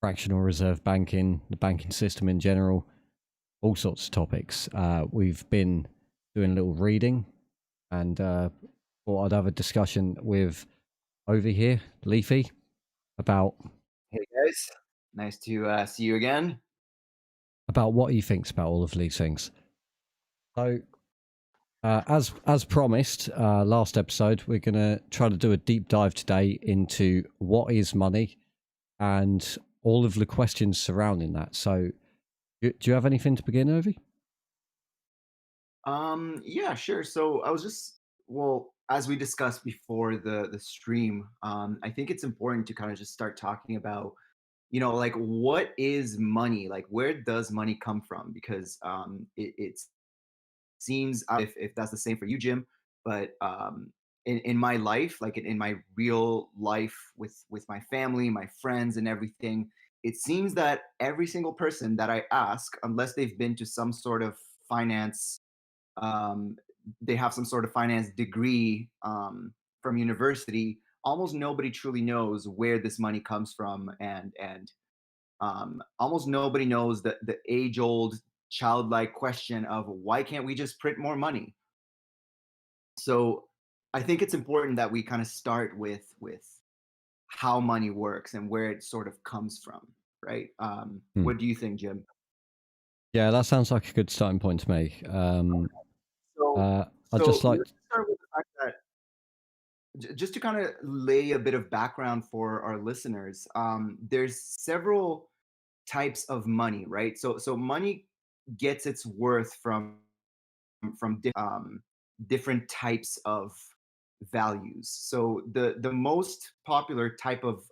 fractional reserve banking, the banking system in general, all sorts of topics. We've been doing a little reading and thought I'd have a discussion with over here, Leafy, about Hey guys, nice to see you again. what he thinks about all of these things. So, as promised, last episode, we're gonna try to do a deep dive today into what is money and all of the questions surrounding that. So, do you have anything to begin, Ovi? Yeah, sure. So I was just well, as we discussed before the stream, I think it's important to kind of just start talking about, like what is money? Like where does money come from? Because it seems if that's the same for you, Jim, but in my life, like in my real life with my family, my friends, and everything, it seems that every single person that I ask, unless they've been to some sort of finance, um, they have some sort of finance degree from university. Almost nobody truly knows where this money comes from, and almost nobody knows the age old childlike question of why can't we just print more money? So I think it's important that we kind of start with how money works and where it sort of comes from, right? Hmm. What do you think, Jim? Yeah, that sounds like a good starting point to me. So, I'd just like, let's start with the fact that just to kind of lay a bit of background for our listeners, there's several types of money, right? So money gets its worth from different types of values. So the most popular type of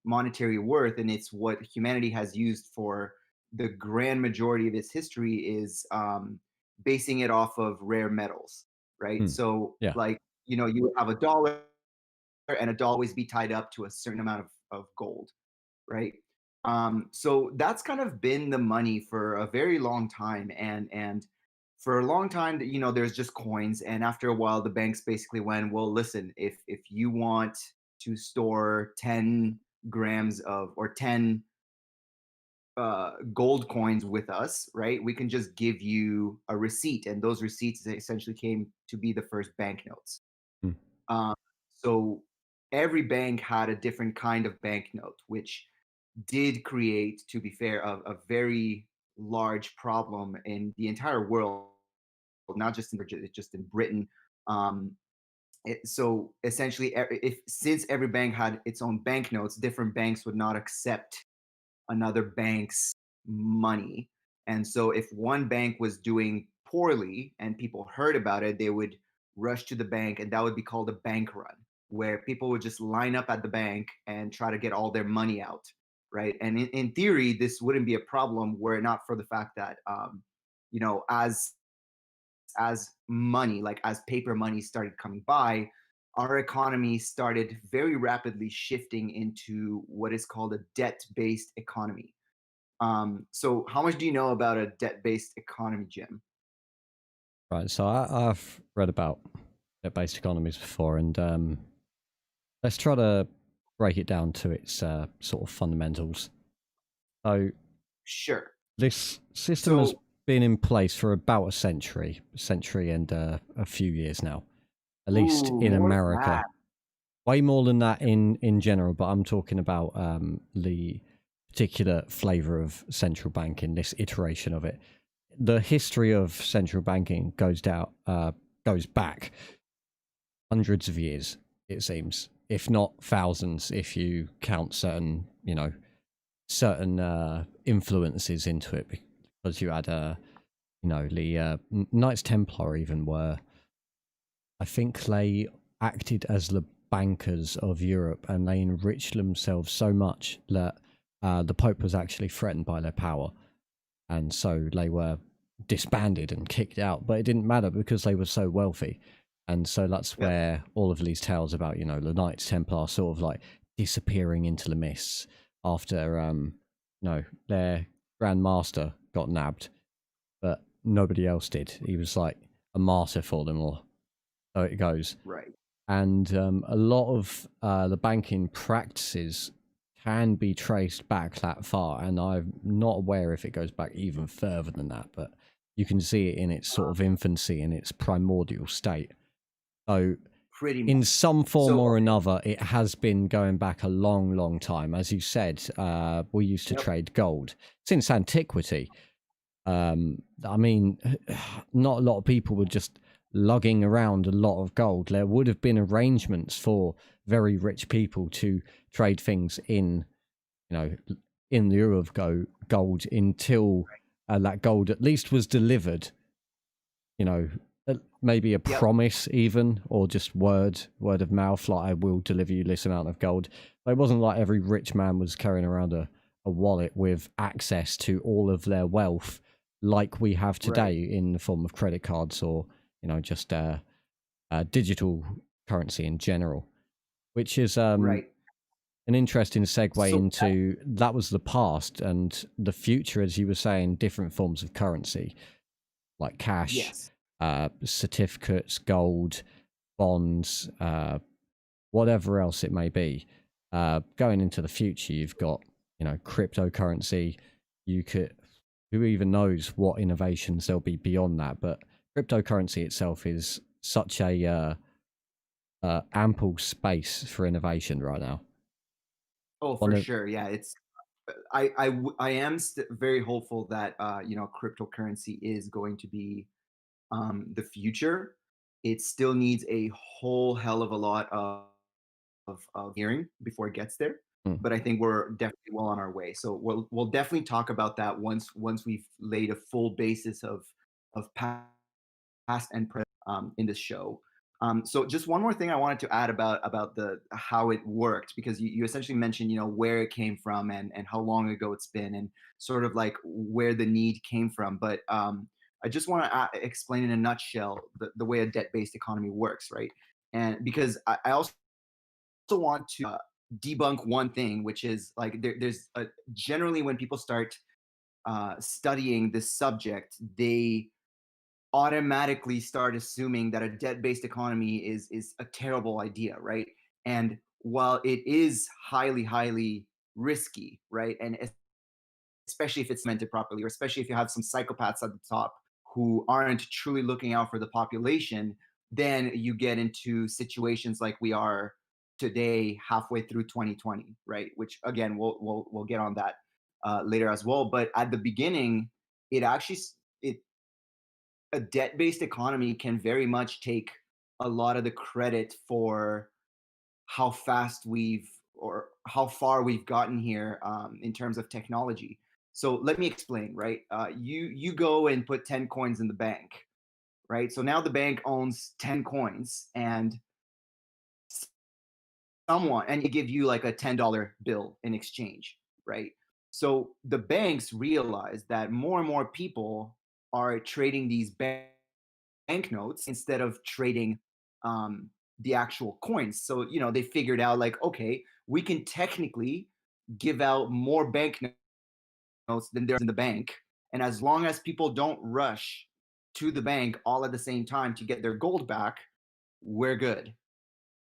monetary worth, and it's what humanity has used for the grand majority of its history, is basing it off of rare metals, right? hmm, So yeah. like you would have a dollar, and a dollar always be tied up to a certain amount of gold, right? So that's kind of been the money for a very long time, and for a long time, there's just coins, and after a while, the banks basically went, well, listen, if you want to store 10 grams of or 10 gold coins with us, right? We can just give you a receipt, and those receipts essentially came to be the first banknotes. Hmm. Um, so every bank had a different kind of banknote, which did create, to be fair, a very large problem in the entire world, not just in Virginia, just in Britain. Um, so essentially, if since every bank had its own banknotes, different banks would not accept another bank's money. And so if one bank was doing poorly and people heard about it, they would rush to the bank, and that would be called a bank run, where people would just line up at the bank and try to get all their money out, right? And in theory, this wouldn't be a problem were it not for the fact that, you know, as money, like as paper money started coming by, our economy started very rapidly shifting into what is called a debt-based economy. So how much do you know about a debt-based economy, Jim? Right. So I've read about debt-based economies before, and let's try to break it down to its sort of fundamentals. So Sure. this system has So, been in place for about a century and a few years now, at least ooh, in more than America. that. Way more than that in general, but I'm talking about the particular flavor of central banking, this iteration of it. The history of central banking goes back hundreds of years, it seems, if not thousands, if you count certain, certain influences into it, because you had, the Knights Templar even were, I think they acted as the bankers of Europe, and they enriched themselves so much that the Pope was actually threatened by their power, and so they were disbanded and kicked out. But it didn't matter because they were so wealthy, and so that's Yep. where all of these tales about the Knights Templar sort of like disappearing into the mists after their Grand Master got nabbed, but nobody else did. He was like a martyr for them, or so it goes. Right. And a lot of the banking practices can be traced back that far, and I'm not aware if it goes back even further than that, but you can see it in its sort of infancy, in its primordial state. So, Pretty much. in some form So or another, it has been going back a long, long time. As you said, we used to yep, trade gold since antiquity. I mean, not a lot of people were just lugging around a lot of gold. There would have been arrangements for very rich people to trade things in, you know, in lieu of gold until that gold at least was delivered. You know, maybe a yep, promise even, or just word of mouth, like I will deliver you this amount of gold. But it wasn't like every rich man was carrying around a wallet with access to all of their wealth like we have right, today in the form of credit cards or just digital currency in general, which is right. an interesting segue So into that was the past and the future, as you were saying, different forms of currency like cash, yes. certificates, gold, bonds, whatever else it may be. Going into the future, you've got cryptocurrency. You could, who even knows what innovations there'll be beyond that? But cryptocurrency itself is such a ample space for innovation right now. Oh, One for of sure. Yeah, it's I am very hopeful that cryptocurrency is going to be the future. It still needs a whole hell of a lot of hearing before it gets there. mm, But I think we're definitely well on our way. So we'll definitely talk about that once we've laid a full basis of past and present in this show. So just one more thing I wanted to add about the how it worked because you essentially mentioned where it came from and how long ago it's been and sort of like where the need came from. But I just want to explain in a nutshell the way a debt based economy works, right? And because I also want to debunk one thing, which is like there's generally when people start studying this subject, they automatically start assuming that a debt-based economy is a terrible idea, right? And while it is highly, highly risky, right, and especially if it's meant properly, or especially if you have some psychopaths at the top who aren't truly looking out for the population, then you get into situations like we are today, halfway through 2020, right? Which again, we'll get on that later as well. But at the beginning, it actually it a debt-based economy can very much take a lot of the credit for how fast we've or how far we've gotten here in terms of technology. So let me explain, right? You go and put 10 coins in the bank, right? So now the bank owns 10 coins and someone and it give you like a $10 bill in exchange, right? So the banks realize that more and more people are trading these banknotes instead of trading um, the actual coins. So, they figured out like, okay, we can technically give out more banknotes than there's in the bank. And as long as people don't rush to the bank all at the same time to get their gold back, we're good.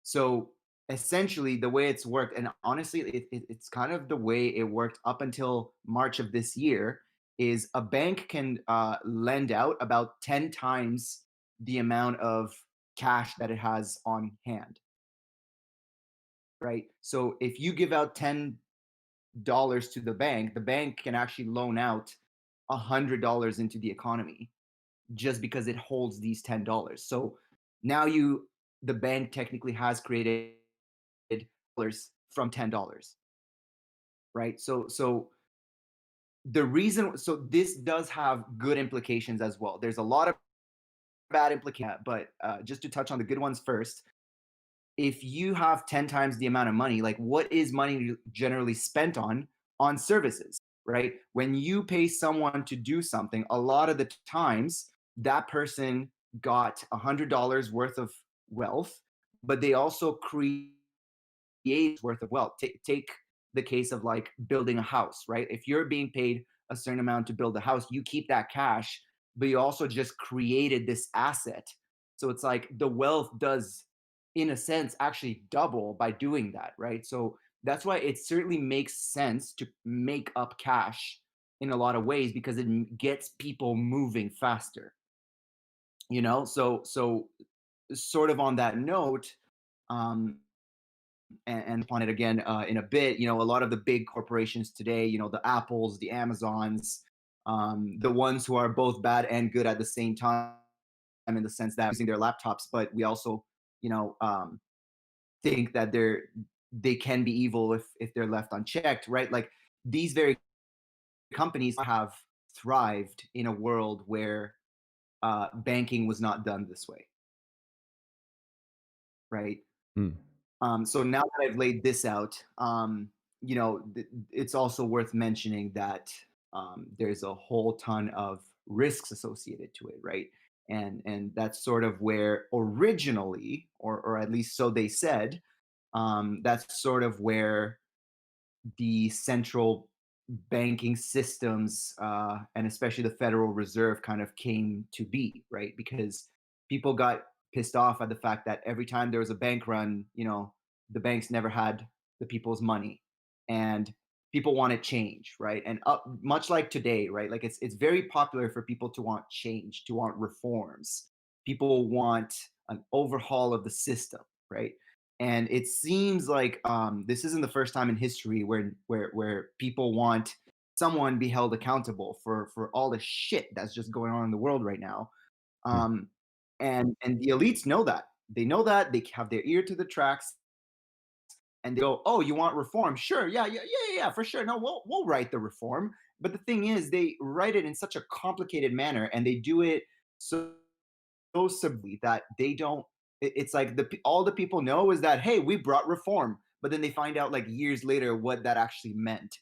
So essentially, the way it's worked, and honestly, it's kind of the way it worked up until March of this year, is a bank can lend out about 10 times the amount of cash that it has on hand, right? So if you give out $10 to the bank can actually loan out $100 into the economy just because it holds these $10. So now the bank technically has created dollars from $10, right? So the reason so this does have good implications as well. There's a lot of bad implications, but just to touch on the good ones first, if you have 10 times the amount of money, like what is money generally spent on services, right? When you pay someone to do something, a lot of the times that person got $100 worth of wealth, but they also worth of wealth. Take the case of like building a house, right? If you're being paid a certain amount to build a house, you keep that cash, but you also just created this asset. So it's like the wealth does, in a sense, actually double by doing that, right? So That's why it certainly makes sense to make up cash in a lot of ways because it gets people moving faster. So sort of on that note, um, and upon it again in a bit. A lot of the big corporations today, the Apples, the Amazons, the ones who are both bad and good at the same time, in the sense that using their laptops, but we also, you know, um, think that they can be evil if they're left unchecked, right? Like these very companies have thrived in a world where banking was not done this way, right? Mm. So now that I've laid this out, it's also worth mentioning that there's a whole ton of risks associated to it, right? And that's sort of where originally, or at least so they said, that's sort of where the central banking systems, and especially the Federal Reserve, kind of came to be, right? Because people got pissed off at the fact that every time there was a bank run, the banks never had the people's money, and people wanted change, right? And much like today, right? Like it's very popular for people to want change, to want reforms. People want an overhaul of the system, right? And it seems like this isn't the first time in history where people want someone be held accountable for all the shit that's just going on in the world right now. Mm. And the elites know that. They know that. They have their ear to the tracks, and they go, "Oh, you want reform? Sure, yeah, yeah, yeah, yeah, for sure. No, we'll write the reform." But the thing is, they write it in such a complicated manner, and they do it so subtly that they don't. It's like all the people know is that, hey, we brought reform, but then they find out like years later what that actually meant,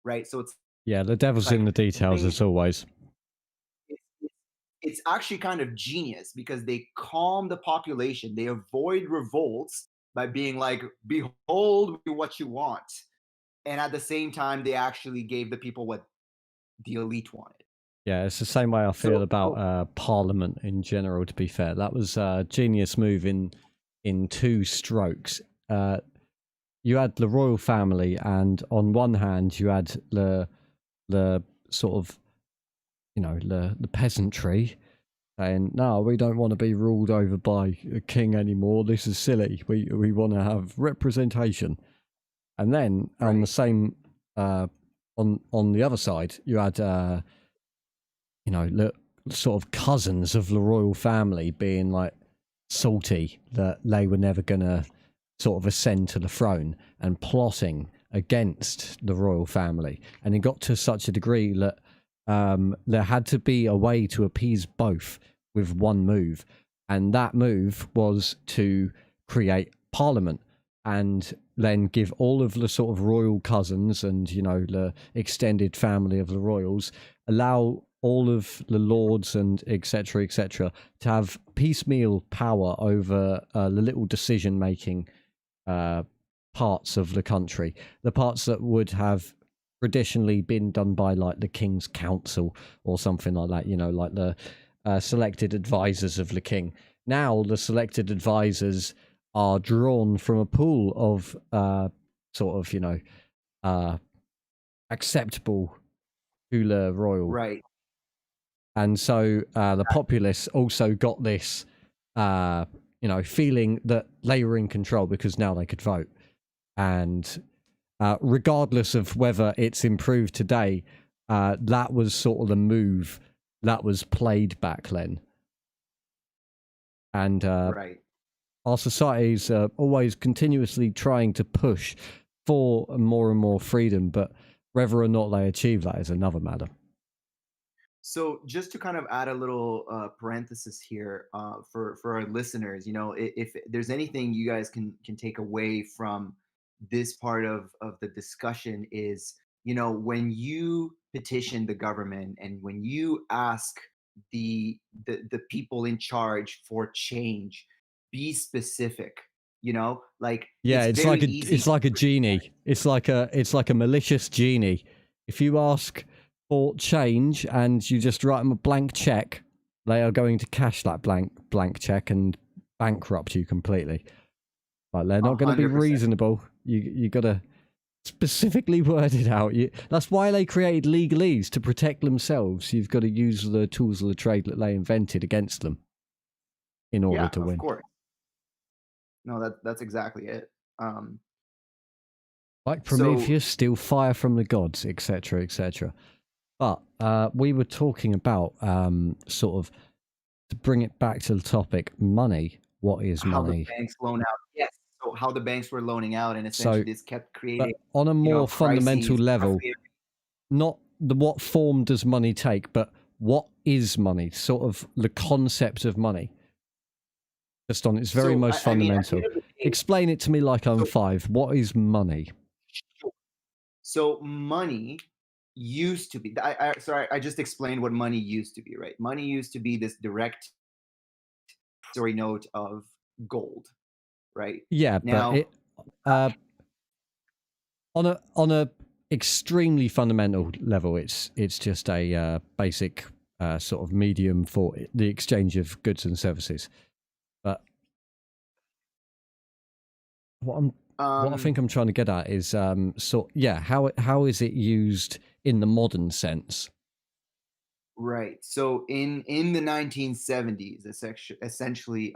right? So it's Yeah, the devil's in like the details they as always. it's it's actually kind of genius because they calm the population. They avoid revolts by being like, "Behold what you want," and at the same time, they actually gave the people what the elite wanted. Yeah, it's the same way I feel So, about Parliament in general. To be fair, that was a genius move in two strokes. Uh, you had the royal family, and on one hand, you had the sort of the peasantry saying, "No, we don't want to be ruled over by a king anymore. This is silly. We want to have representation." And then on the right, same on the other side, you had the sort of cousins of the royal family being like salty that they were never gonna sort of ascend to the throne and plotting against the royal family. And it got to such a degree that there had to be a way to appease both with one move, and that move was to create parliament and then give all of the sort of royal cousins and the extended family of the royals, allow all of the lords and etc to have piecemeal power over the little decision making uh, parts of the country, the parts that would have traditionally been done by like the King's Council or something like that, like the selected advisors of the king. Now the selected advisors are drawn from a pool of sort of uh, acceptable to the royal, right. and so the populace also got this feeling that they were in control because now they could vote. And regardless of whether it's improved today, that was sort of the move that was played back then. And Right. our societies are always continuously trying to push for more and more freedom, but whether or not they achieve that is another matter. So just to kind of add a little parenthesis here for our listeners, if there's anything you guys can take away from this part of the discussion is, when you petition the government and when you ask the people in charge for change, be specific. Like Yeah, it's very easy it's to like a genie. It's like a malicious genie. If you ask for change and you just write them a blank check, they are going to cash that blank check and bankrupt you completely. Like they're a not going to be 100%. reasonable. You gotta. specifically worded out. That's why they created legalese, to protect themselves. You've got to use the tools of the trade that they invented against them in order Yeah, to of win. course. No, that's exactly it. Um, Like so Prometheus, steal fire from the gods, etc., etc. But we were talking about sort of, to bring it back to the topic, money. What is how the money? banks loan out. Yes. So how the banks were loaning out, and So, essentially this kept but creating, on a more fundamental crises level, roughly. not the what form does money take, but what is money? Sort of the concept of money, just on its very So most I mean, at the fundamental. end of the day, Explain it to me like I'm so five. What is money? sure. So money used to be. I just explained what money used to be, right? Money used to be this direct story note of gold, right? Yeah, but Now, uh, on a extremely fundamental level, it's just a basic sort of medium for the exchange of goods and services. But what I'm what I um, think I'm trying to get at is how is it used in the modern sense? right. So in the 1970s, essentially,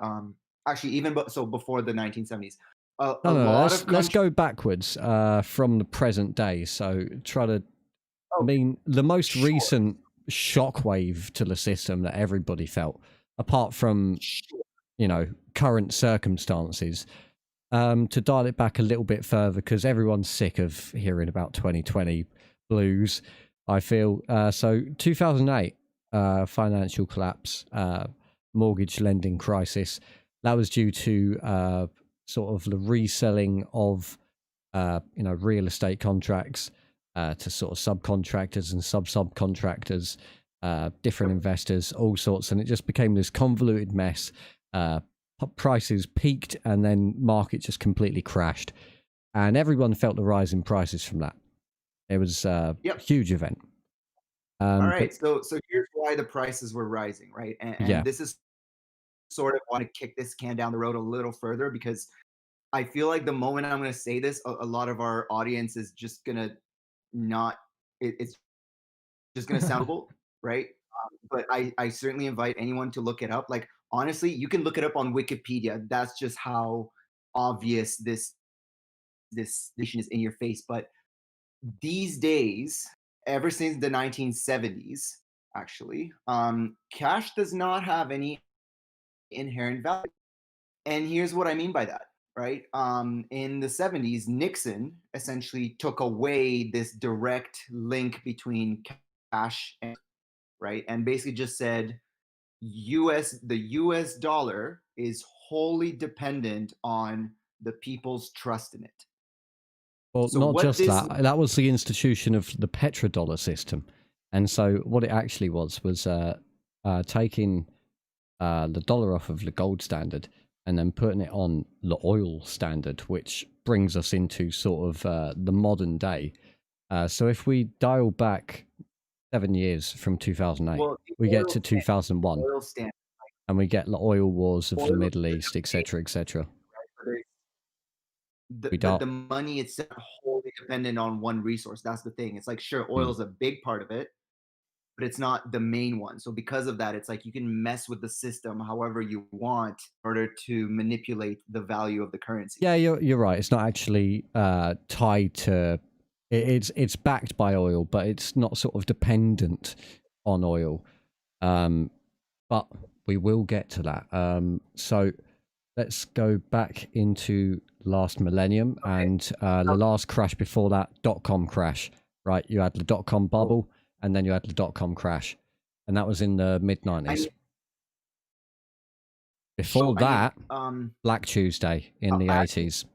actually so before the 1970s, a No, no, lot let's of let's countries. go backwards from the present day. So try to. I Oh, mean, the most sure, recent shockwave to the system that everybody felt, apart from sure. current circumstances, to dial it back a little bit further, because everyone's sick of hearing about 2020 blues, I feel. So 2008, financial collapse, mortgage lending crisis. That was due to sort of the reselling of real estate contracts to sort of subcontractors and subcontractors, different Yep. investors, all sorts, and it just became this convoluted mess. Uh, Prices peaked, and then market just completely crashed, and everyone felt the rise in prices from that. It was a Yep. huge event. All But right. So here's why the prices were rising, right? And yeah, this is sort of want to kick this can down the road a little further, because I feel like the moment I'm going to say this, a lot of our audience is just going to not. It's just going to sound cool, right? But I certainly invite anyone to look it up. Like, honestly, you can look it up on Wikipedia. That's just how obvious this nation is in your face. But these days, ever since the 1970s, actually, cash does not have any inherent value. And here's what I mean by that, right? In the 70s, Nixon essentially took away this direct link between cash and, right, and basically just said the US dollar is wholly dependent on the people's trust in it. well, So not what just this that. That was the institution of the petrodollar system, and so what it actually was taking the dollar off of the gold standard and then putting it on the oil standard, which brings us into sort of the modern day. So if we dial back 7 years from 2008, well, the we get oil to standard, 2001, oil standard, and we get the oil wars of the oil Middle is East, a big, etc., etc. right? We The don't. money itself wholly dependent on one resource. That's the thing. It's like, sure, oil Mm. is a big part of it, but it's not the main one. So because of that, it's like you can mess with the system however you want in order to manipulate the value of the currency. Yeah, you're right. It's not actually tied to. It's backed by oil, but it's not sort of dependent on oil. Um, but we will get to that. So let's go back into last millennium Okay. and the last crash before that, dot-com crash. Right, you had the dot-com Oh, bubble, and then you had the dot-com crash, and that was in the mid I '90s. mean, Before I mean, that, Black Tuesday in the actually, '80s.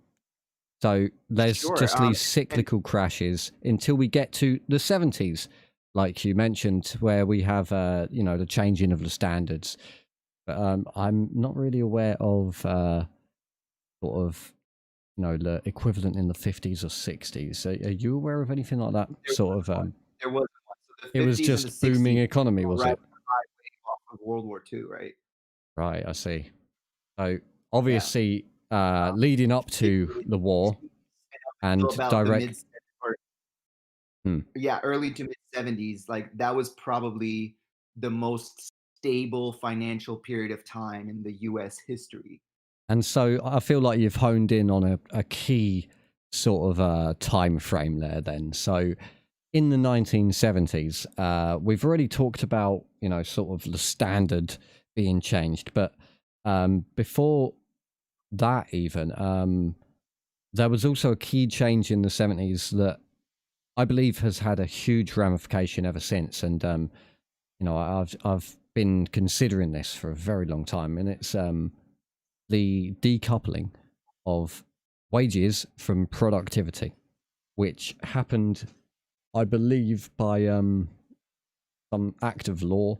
So there's sure. just these And cyclical crashes until we get to the '70s, like you mentioned, where we have the changing of the standards. But I'm not really aware of sort of the equivalent in the '50s or '60s. So are you aware of anything like that? there was Sort of, one. There was one. So the it was 50s and the just booming 60s economy, were was riding it? the high wave off of World War II, right? Right, I see. So Yeah. obviously, leading up Mid to the war 60s and up until and about the mid direct 70s. Hmm. Yeah, early to mid 70s, like that was probably the most stable financial period of time in the US history. And so I feel like you've honed in on a key sort of time frame there then. So in the 1970s, we've already talked about, you know, sort of the standard being changed. But before that, even, there was also a key change in the 70s that I believe has had a huge ramification ever since. And, you know, I've been considering this for a very long time. And it's the decoupling of wages from productivity, which happened, I believe, by some act of law.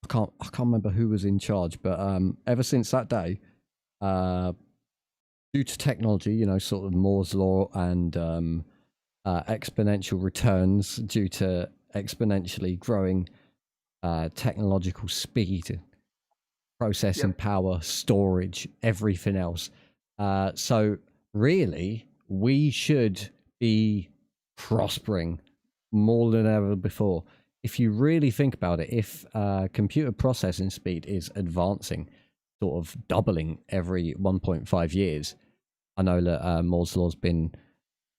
I can't remember who was in charge, but ever since that day, uh, due to technology, you know, sort of Moore's law and exponential returns due to exponentially growing technological speed, processing Yep. power, storage, everything else. So really, we should be prospering more than ever before. If you really think about it, if computer processing speed is advancing, sort of doubling every 1.5 years, I know that Moore's law's been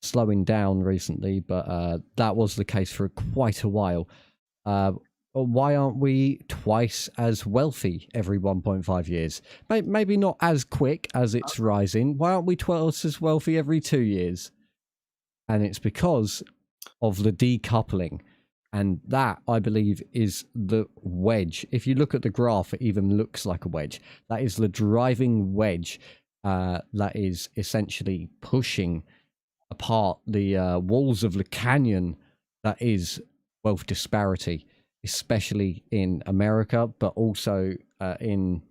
slowing down recently, but that was the case for quite a while. Uh, why aren't we twice as wealthy every 1.5 years? Maybe not as quick as it's rising. Why aren't we twice as wealthy every 2 years? And it's because of the decoupling. And that, I believe, is the wedge. If you look at the graph, it even looks like a wedge. That is the driving wedge that is essentially pushing apart the walls of the canyon that is wealth disparity, especially in America, but also in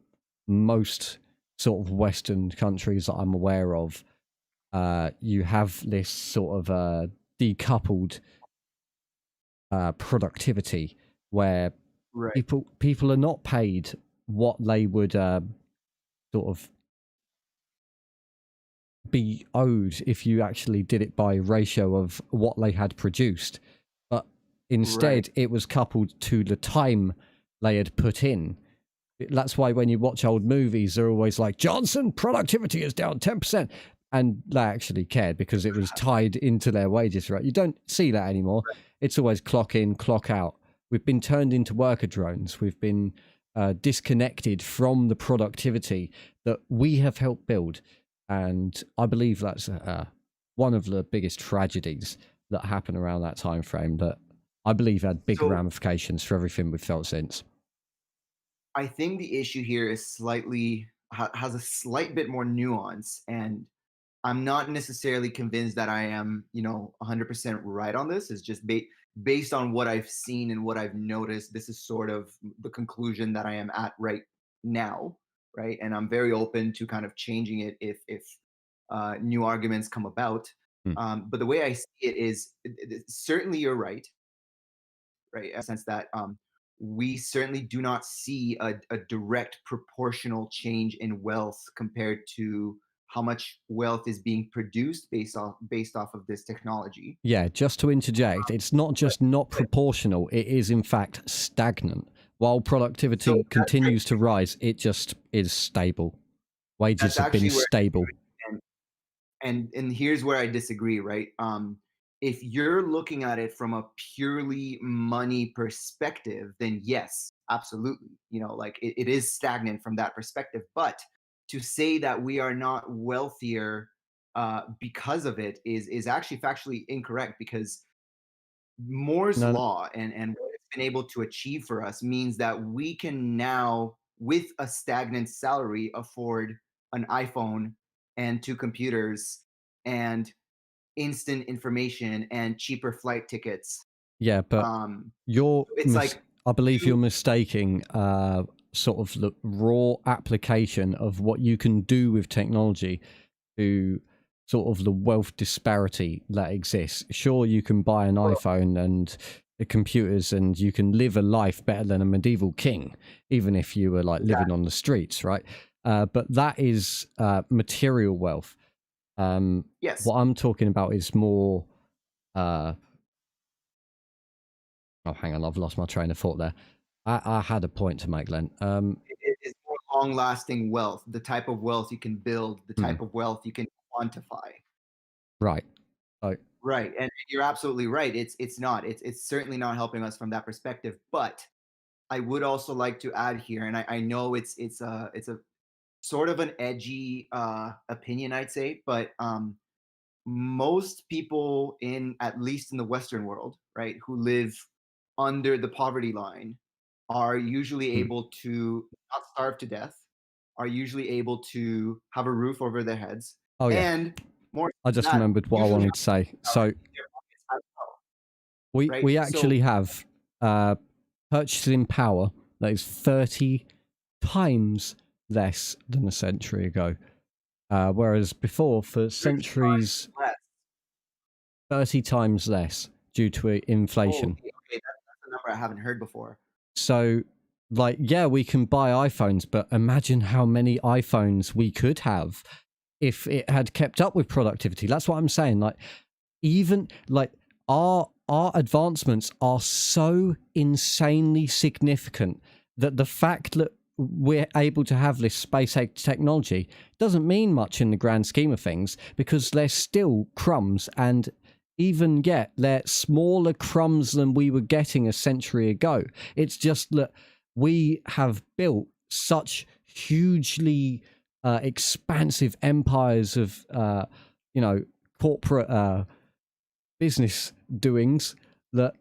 most sort of Western countries that I'm aware of. You have this sort of decoupled productivity where Right. people are not paid what they would sort of be owed if you actually did it by ratio of what they had produced. But Right. instead, it was coupled to the time they had put in. That's why when you watch old movies, they're always like, Johnson, productivity is down 10%. And they actually cared because it was tied into their wages, right? You don't see that anymore. It's always clock in, clock out. We've been turned into worker drones. We've been disconnected from the productivity that we have helped build. And I believe that's one of the biggest tragedies that happened around that time frame that I believe had big So ramifications for everything we've felt since. I think the issue here is has a slight bit more nuance, and I'm not necessarily convinced that I am, 100% right on this. It's just based on what I've seen and what I've noticed. This is sort of the conclusion that I am at right now, right? And I'm very open to kind of changing it if new arguments come about. Hmm. But the way I see it is, certainly you're right? In the sense that we certainly do not see a direct proportional change in wealth compared to how much wealth is being produced based off of this technology. Yeah, just to interject, it's not But, just not but proportional, it is in fact stagnant. While so productivity continues to rise, it just is stable. Wages that's have been actually where I stable. disagree. And here's where I disagree, right? If you're looking at it from a purely money perspective, then yes, absolutely. Like it is stagnant from that perspective. But to say that we are not wealthier because of it is actually factually incorrect, because Moore's No, no, law and what it's been able to achieve for us means that we can now, with a stagnant salary, afford an iPhone and two computers and instant information and cheaper flight tickets. yeah, but Um, you're, it's like I believe you're you, mistaking sort of the raw application of what you can do with technology to sort of the wealth disparity that exists. Sure, you can buy an well, iPhone and the computers and you can live a life better than a medieval king, even if you were like living on the streets, right? But that is material wealth. Um, yes, what I'm talking about is more Oh, hang on, I've lost my train of thought there. I had a point to make, Len. It is more long-lasting wealth, the type of wealth you can build, the Hmm, type of wealth you can quantify. right. So, Right, and you're absolutely right. It's not. It's certainly not helping us from that perspective. But I would also like to add here, and I know it's a sort of an edgy opinion, I'd say, but most people in at least in the Western world, right, who live under the poverty line are usually hmm. able to not starve to death, are usually able to have a roof over their heads, Oh yeah, and more I than just that, remembered what I usually wanted have to say. dollars So in their pockets as well, we right? actually So have uh, purchasing power that is 30 times less than a century ago. Whereas before, for 30 times centuries, less. 30 times less due to Holy, inflation. okay, that's a number I haven't heard before. So, like, yeah, we can buy iPhones, but imagine how many iPhones we could have if it had kept up with productivity. That's what I'm saying. Like, even like our advancements are so insanely significant that the fact that we're able to have this space age technology doesn't mean much in the grand scheme of things because they're still crumbs, and even yet they're smaller crumbs than we were getting a century ago. It's just that we have built such hugely expansive empires of you know corporate business doings that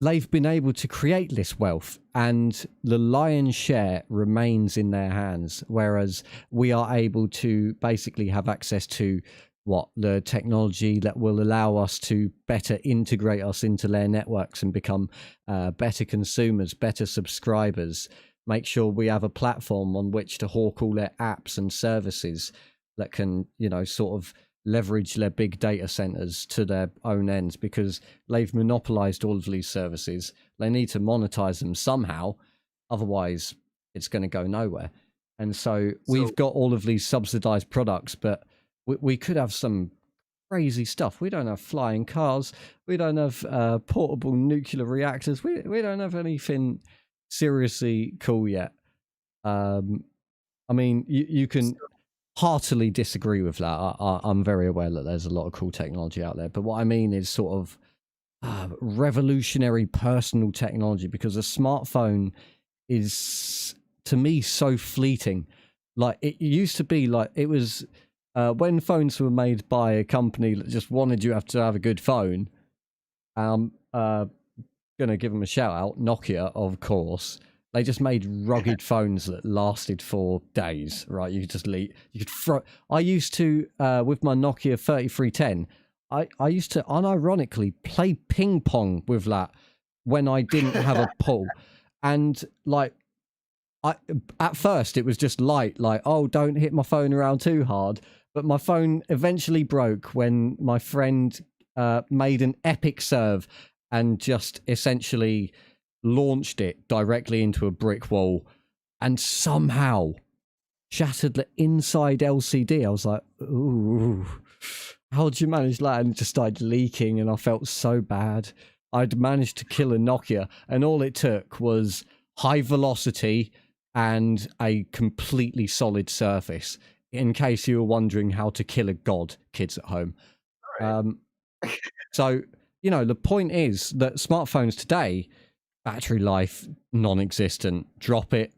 they've been able to create this wealth, and the lion's share remains in their hands, whereas we are able to basically have access to what the technology that will allow us to better integrate us into their networks and become better consumers, better subscribers, make sure we have a platform on which to hawk all their apps and services that can, sort of leverage their big data centers to their own ends, because they've monopolized all of these services. They need to monetize them somehow, otherwise it's going to go nowhere. And so we've So got all of these subsidized products, but we could have some crazy stuff. We don't have flying cars. We don't have portable nuclear reactors. We don't have anything seriously cool yet. Um, I mean, you can so heartily disagree with that. I'm very aware that there's a lot of cool technology out there, but what I mean is sort of revolutionary personal technology, because a smartphone is, to me, so fleeting. Like, it used to be like it was when phones were made by a company that just wanted you to have a good phone. Gonna give them a shout out, Nokia, of course. They just made rugged phones that lasted for days, right? You could just leave, you could throw. I used to, with my Nokia 3310, I used to unironically play ping pong with that when I didn't have a pull. And like, I at first it was just light, like, oh, don't hit my phone around too hard. But my phone eventually broke when my friend made an epic serve and just essentially launched it directly into a brick wall and somehow shattered the inside LCD. I was like, ooh, how'd you manage that? And it just started leaking, and I felt so bad. I'd managed to kill a Nokia, and all it took was high velocity and a completely solid surface. In case you were wondering how to kill a god, kids at home. all right. Um, so, the point is that smartphones today, battery life non-existent. Drop it,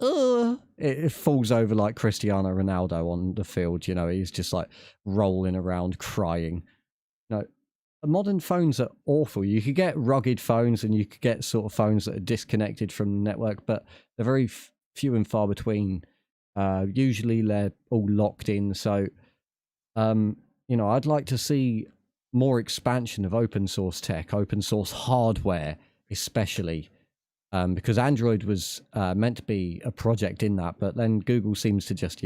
it falls over like Cristiano Ronaldo on the field. He's just like rolling around crying. No, modern phones are awful. You could get rugged phones, and you could get sort of phones that are disconnected from the network, but they're very few and far between. Usually they're all locked in. So, I'd like to see more expansion of open source tech, open source hardware, especially, because Android was meant to be a project in that, but then Google seems to just,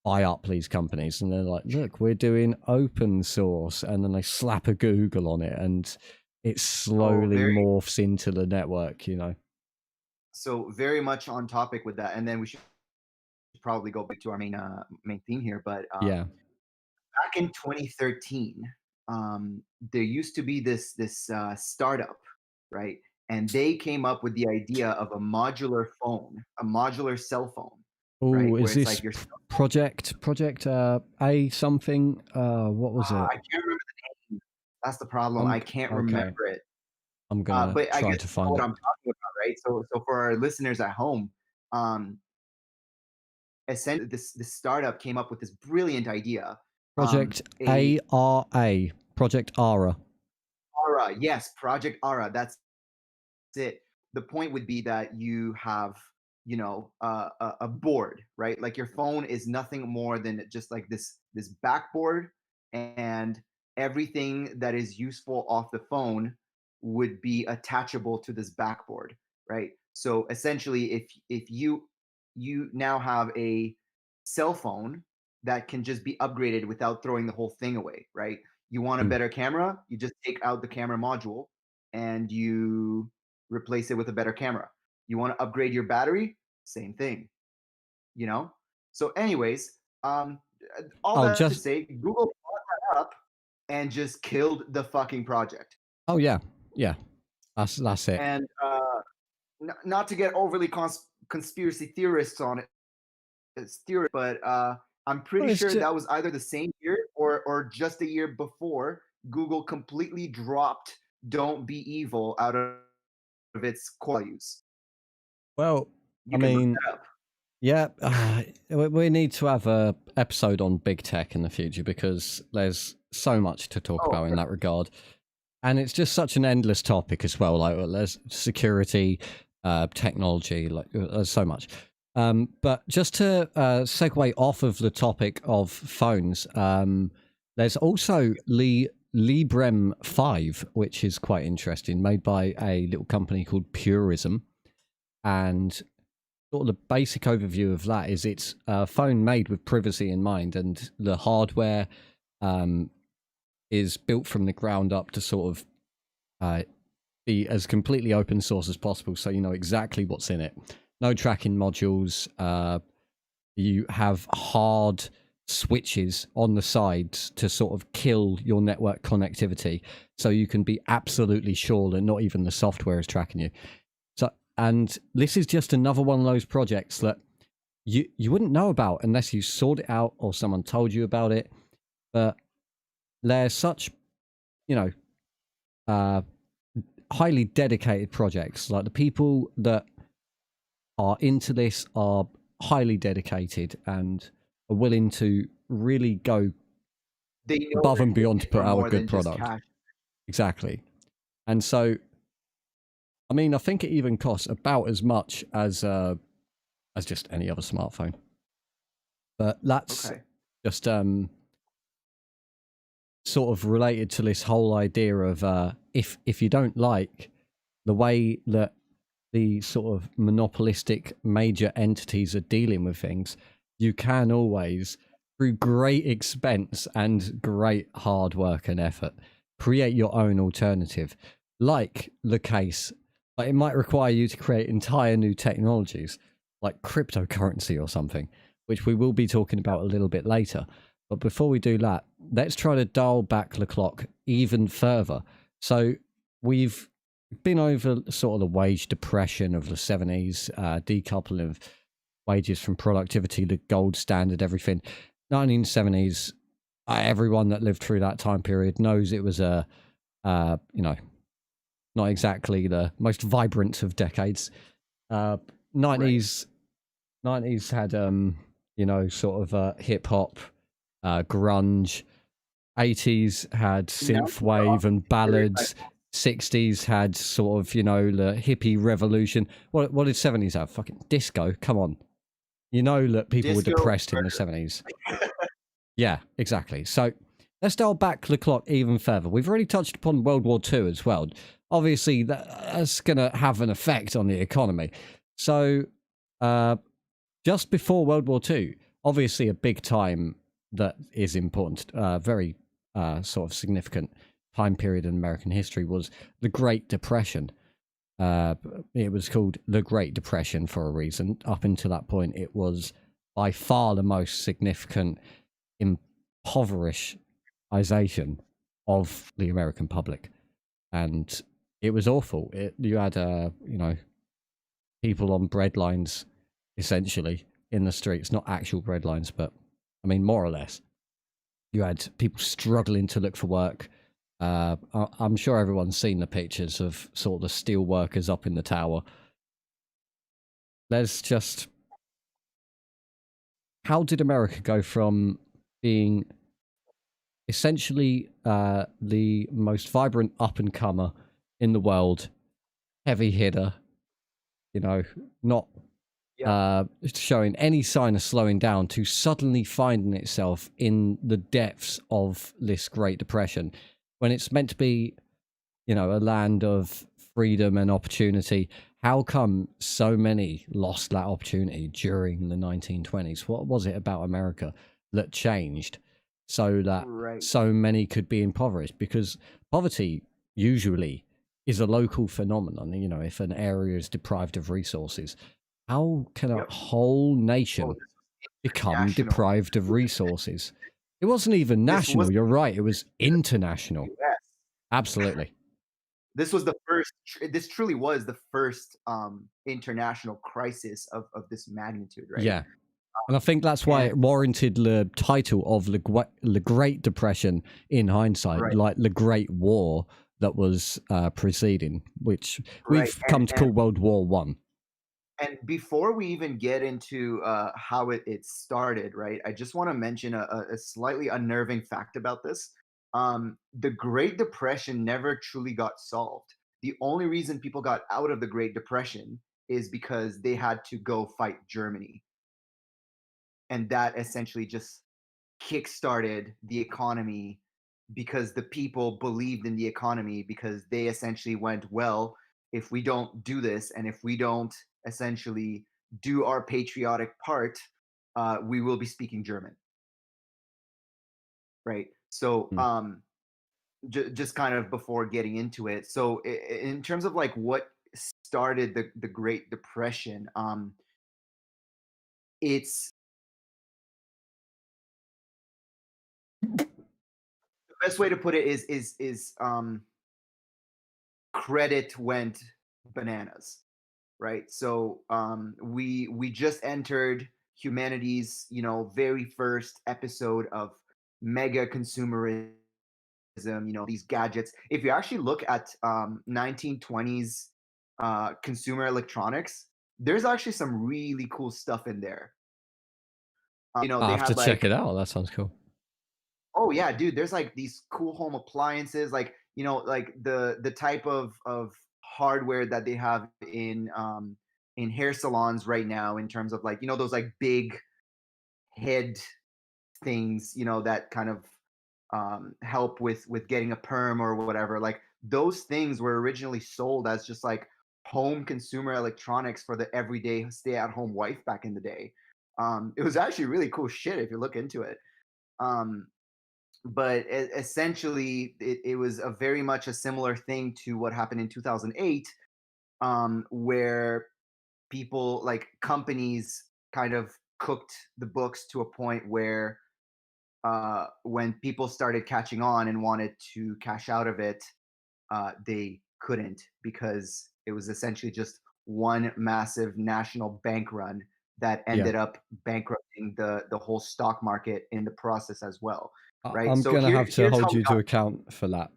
buy up these companies, and they're like, look, we're doing open source, and then they slap a Google on it, and it so slowly very morphs into the network. so very much on topic with that, and then we should probably go back to our main theme here. But Yeah. back in 2013, there used to be this startup, right? and they came up with the idea of a modular cell phone, Oh, right? Where is it's this like your project A something? What was it? I can't remember the name. That's the problem. I'm I can't okay. remember it. I'm gonna But I try guess to you know find what it. I'm talking about, right? So for our listeners at home, um, essentially this startup came up with this brilliant idea. Project A ARA. Project ARA. Aura, yes, Project Aura. That's it. The point would be that you have, you know, a board, right? Like your phone is nothing more than just like this backboard, and everything that is useful off the phone would be attachable to this backboard, right? So essentially, if you now have a cell phone that can just be upgraded without throwing the whole thing away, right? You want a Mm. better camera, you just take out the camera module and you replace it with a better camera. You want to upgrade your battery? Same thing, you know? So, anyways, all Oh, that to just say, Google bought that up and just killed the fucking project. oh yeah, yeah. That's it. And not to get overly conspiracy theorists on it, but I'm Well, pretty it's sure just that was either the same year or just a year before Google completely dropped "Don't be evil" out of its core values. well. I You can look mean, that up. yeah, we need to have a episode on big tech in the future because there's so much to talk Oh, about in that regard, and it's just such an endless topic as well. Like there's security, technology, like there's so much. But just to segue off of the topic of phones, there's also Librem 5, which is quite interesting, made by a little company called Purism, and sort of the basic overview of that is it's a phone made with privacy in mind, and the hardware um, is built from the ground up to sort of uh, be as completely open source as possible, so you know exactly what's in it. No tracking modules. You have hard switches on the sides to sort of kill your network connectivity, so you can be absolutely sure that not even the software is tracking you. So, and this is just another one of those projects that you wouldn't know about unless you sought it out or someone told you about it. But they're such, you know, uh, highly dedicated projects. Like the people that are into this are highly dedicated and are willing to really go They know above they're and doing beyond to it put for out a more good than just product. cash. Exactly. And so, I mean, I think it even costs about as much as just any other smartphone. But that's Okay. just sort of related to this whole idea of if you don't like the way that the sort of monopolistic major entities are dealing with things, you can always, through great expense and great hard work and effort, create your own alternative, like the case. But it might require you to create entire new technologies, like cryptocurrency or something, which we will be talking about a little bit later. But before we do that, let's try to dial back the clock even further. So we've been over sort of the wage depression of the 70s, decoupling of wages from productivity, the gold standard, everything. 1970s, everyone that lived through that time period knows it was a, you know, not exactly the most vibrant of decades. Uh, Right. 90s, 90s had, you know, sort of hip hop, grunge. 80s had Now synth we're wave often and stereotyped. ballads. 60s had sort of, you know, the hippie revolution. What did 70s have? Fucking disco. Come on. You know that people were Disco depressed in the murder. 70s. Yeah, exactly. So let's dial back the clock even further. We've already touched upon World War II as well. Obviously, that's going to have an effect on the economy. So uh, just before World War II, obviously a big time that is important, very sort of significant time period in American history was the Great Depression. Uh, it was called the Great Depression for a reason. Up until that point, it was by far the most significant impoverishization of the American public. And it was awful. You had people on bread lines essentially in the streets, not actual bread lines, but I mean more or less. You had people struggling to look for work. I'm sure everyone's seen the pictures of sort of the steel workers up in the tower. There's just, how did America go from being essentially the most vibrant up and comer in the world, heavy hitter, not Yeah. showing any sign of slowing down, to suddenly finding itself in the depths of this Great Depression when it's meant to be, a land of freedom and opportunity? How come so many lost that opportunity during the 1920s? What was it about America that changed so that Right. so many could be impoverished? Because poverty usually is a local phenomenon. If an area is deprived of resources, how can a Yep. whole Oh, nation this was become international. deprived of resources? It wasn't even This national. wasn't You're even right. It was the international. US. Absolutely. This was the first. This truly was the first international crisis of this magnitude, right? Yeah. And I think that's why And it warranted the title of the Great Depression in hindsight, right, like the Great War that was preceding, which right, we've come to call World War One. and before we even get into how it started, right? I just want to mention a slightly unnerving fact about this. The Great Depression never truly got solved. The only reason people got out of the Great Depression is because they had to go fight Germany, and that essentially just kickstarted the economy because the people believed in the economy because they essentially went, well, if we don't do this and if we don't essentially do our patriotic part, we will be speaking German, right? So, Mm. just kind of before getting into it, so in terms of like what started the Great Depression, it's the best way to put it is credit went bananas, right? So we just entered humanity's very first episode of mega consumerism. These gadgets. If you actually look at 1920s consumer electronics, there's actually some really cool stuff in there. I They have to had check it like, out. That sounds cool. oh yeah, dude, there's like these cool home appliances, like like the type of hardware that they have in hair salons right now, in terms of like those like big head things, that kind of help with getting a perm or whatever. Like those things were originally sold as just like home consumer electronics for the everyday stay at home wife back in the day. It was actually really cool shit if you look into it. Um, but essentially it was a very much a similar thing to what happened in 2008, where people like companies kind of cooked the books to a point where when people started catching on and wanted to cash out of it, they couldn't because it was essentially just one massive national bank run that Yeah. ended up bankrupting the whole stock market in the process as well, right? I'm So going to have to here's how hold we you got to account for that.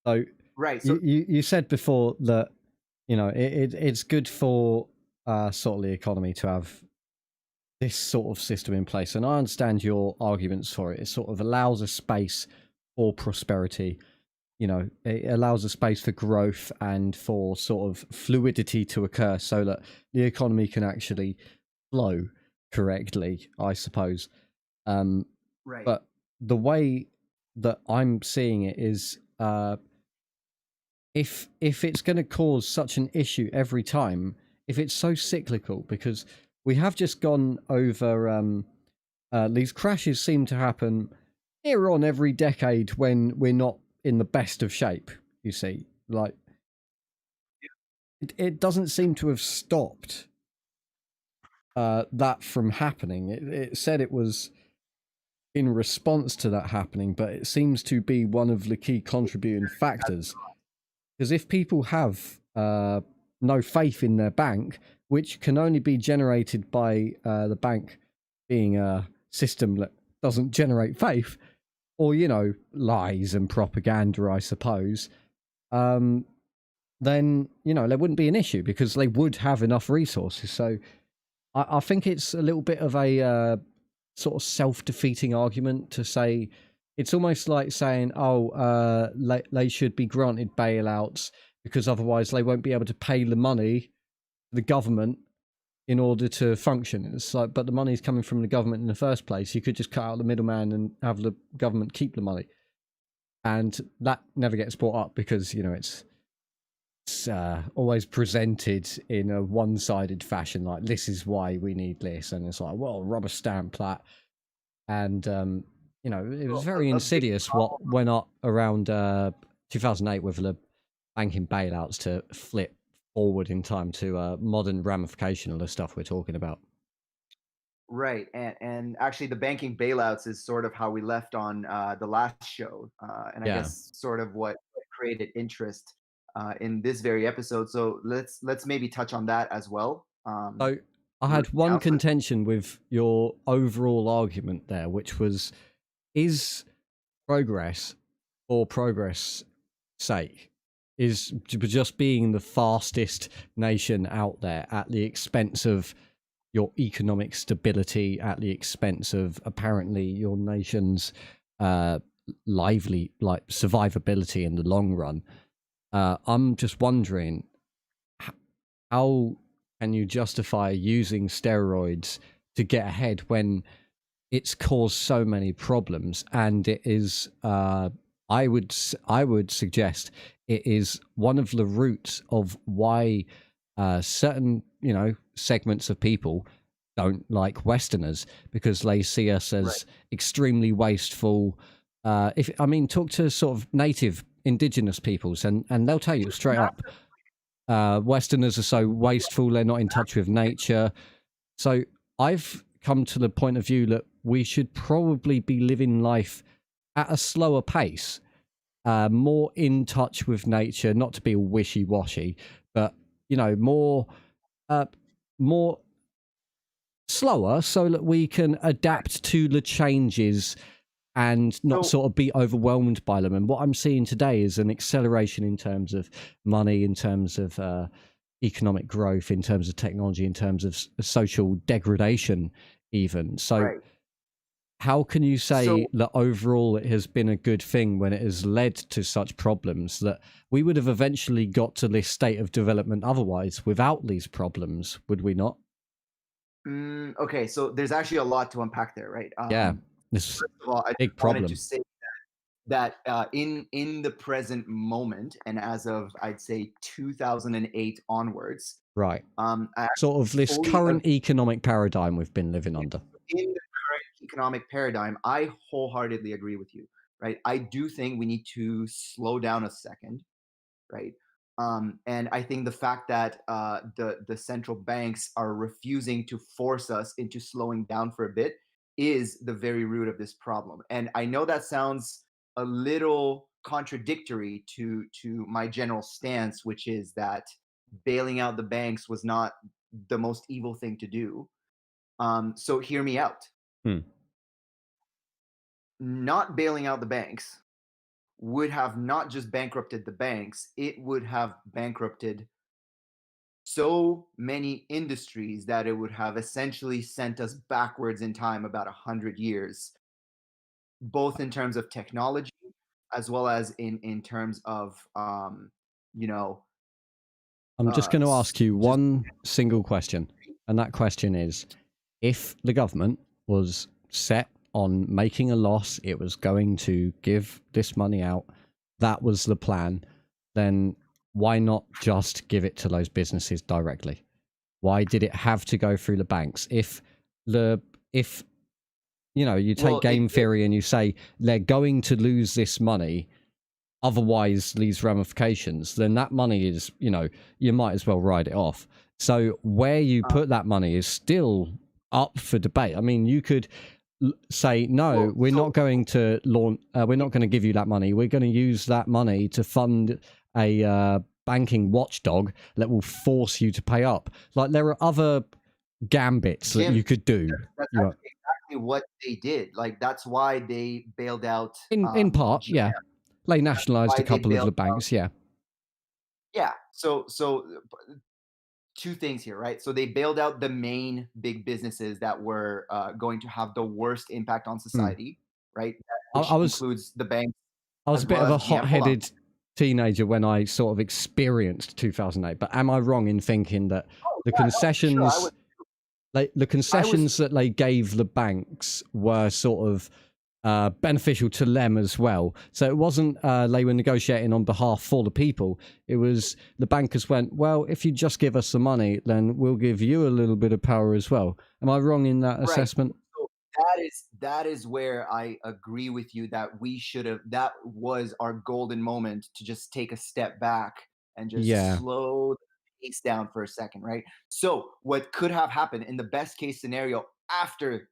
So right. So you said before that, it's good for sort of the economy to have this sort of system in place. And I understand your arguments for it. It sort of allows a space for prosperity. It allows a space for growth and for sort of fluidity to occur so that the economy can actually flow correctly, I suppose. Um, right. but the way that I'm seeing it is, if it's going to cause such an issue every time, if it's so cyclical, because we have just gone over, these crashes seem to happen here on every decade when we're not in the best of shape. You see, like it doesn't seem to have stopped that from happening. It said it was in response to that happening, but it seems to be one of the key contributing factors. Because if people have no faith in their bank, which can only be generated by the bank being a system that doesn't generate faith, or lies and propaganda, I suppose, then there wouldn't be an issue because they would have enough resources. So I think it's a little bit of a sort of self-defeating argument to say. It's almost like saying, oh, they should be granted bailouts because otherwise they won't be able to pay the money to the government in order to function. It's like, but the money's coming from the government in the first place. You could just cut out the middleman and have the government keep the money. And that never gets brought up because, it's always presented in a one-sided fashion, like this is why we need this, and it's like, well, rubber stamp that, and it was very insidious what went up around 2008 with the banking bailouts to flip forward in time to modern ramification of the stuff we're talking about. Right, and actually, the banking bailouts is sort of how we left on the last show, and I Yeah. guess sort of what created interest in this very episode. So let's maybe touch on that as well. So I had one contention with your overall argument there, which was, is progress for progress sake, is just being the fastest nation out there at the expense of your economic stability, at the expense of apparently your nation's lively survivability in the long run. I'm just wondering, how can you justify using steroids to get ahead when it's caused so many problems? And it is, I would suggest it is one of the roots of why certain segments of people don't like Westerners, because they see us as extremely wasteful. Talk to sort of native indigenous peoples, and they'll tell you straight up, Westerners are so wasteful, they're not in touch with nature. So I've come to the point of view that we should probably be living life at a slower pace, more in touch with nature, not to be wishy-washy, but more slower, so that we can adapt to the changes and not sort of be overwhelmed by them. And what I'm seeing today is an acceleration in terms of money, in terms of economic growth, in terms of technology, in terms of social degradation even. So how can you say that overall it has been a good thing when it has led to such problems, that we would have eventually got to this state of development otherwise without these problems, would we not? Okay, so there's actually a lot to unpack there, right? Yeah, this First of all, I big just wanted to problem. say that in the present moment, and as of I'd say 2008 onwards, Right. I Sort of this fully current economic paradigm we've been living under. in the current economic paradigm, I wholeheartedly agree with you, right? I do think we need to slow down a second, right? And I think the fact that the central banks are refusing to force us into slowing down for a bit is the very root of this problem. And I know that sounds a little contradictory to my general stance, which is that bailing out the banks was not the most evil thing to do. So hear me out. Hmm. Not bailing out the banks would have not just bankrupted the banks, it would have bankrupted so many industries that it would have essentially sent us backwards in time about 100 years, both in terms of technology as well as in terms of you know I'm just going to ask you just one single question. And that question is, if the government was set on making a loss, it was going to give this money out, that was the plan, then why not just give it to those businesses directly? Why did it have to go through the banks? If you take game theory and you say they're going to lose this money, otherwise these ramifications, then that money is, you might as well write it off. So where you put that money is still up for debate. I mean, you could say, no, we're not going to launch, we're not going to give you that money. We're going to use that money to fund banking watchdog that will force you to pay up. Like there are other gambits that you Jim, could do. that's You know, actually exactly what they did. Like that's why they bailed out in part, yeah, GM. they That's nationalised a why they couple of bailed the out. banks. Yeah. Yeah. Two things here, right? So they bailed out the main big businesses that were going to have the worst impact on Hmm. society, right? I, I Which was includes the banks I was as a bit well of a as GM. Hold on. hot-headed teenager when I sort of experienced 2008. But am I wrong in thinking that Oh the yeah, no, for sure. concessions, like the I was concessions that they gave the banks, were sort of beneficial to them as well? So it wasn't they were negotiating on behalf for the people. It was the bankers went, well, if you just give us the money, then we'll give you a little bit of power as well. Am I wrong in that right. assessment? So that is where I agree with you that we should have that was our golden moment to just take a step back and just Yeah. slow the pace down for a second, right? So what could have happened in the best case scenario after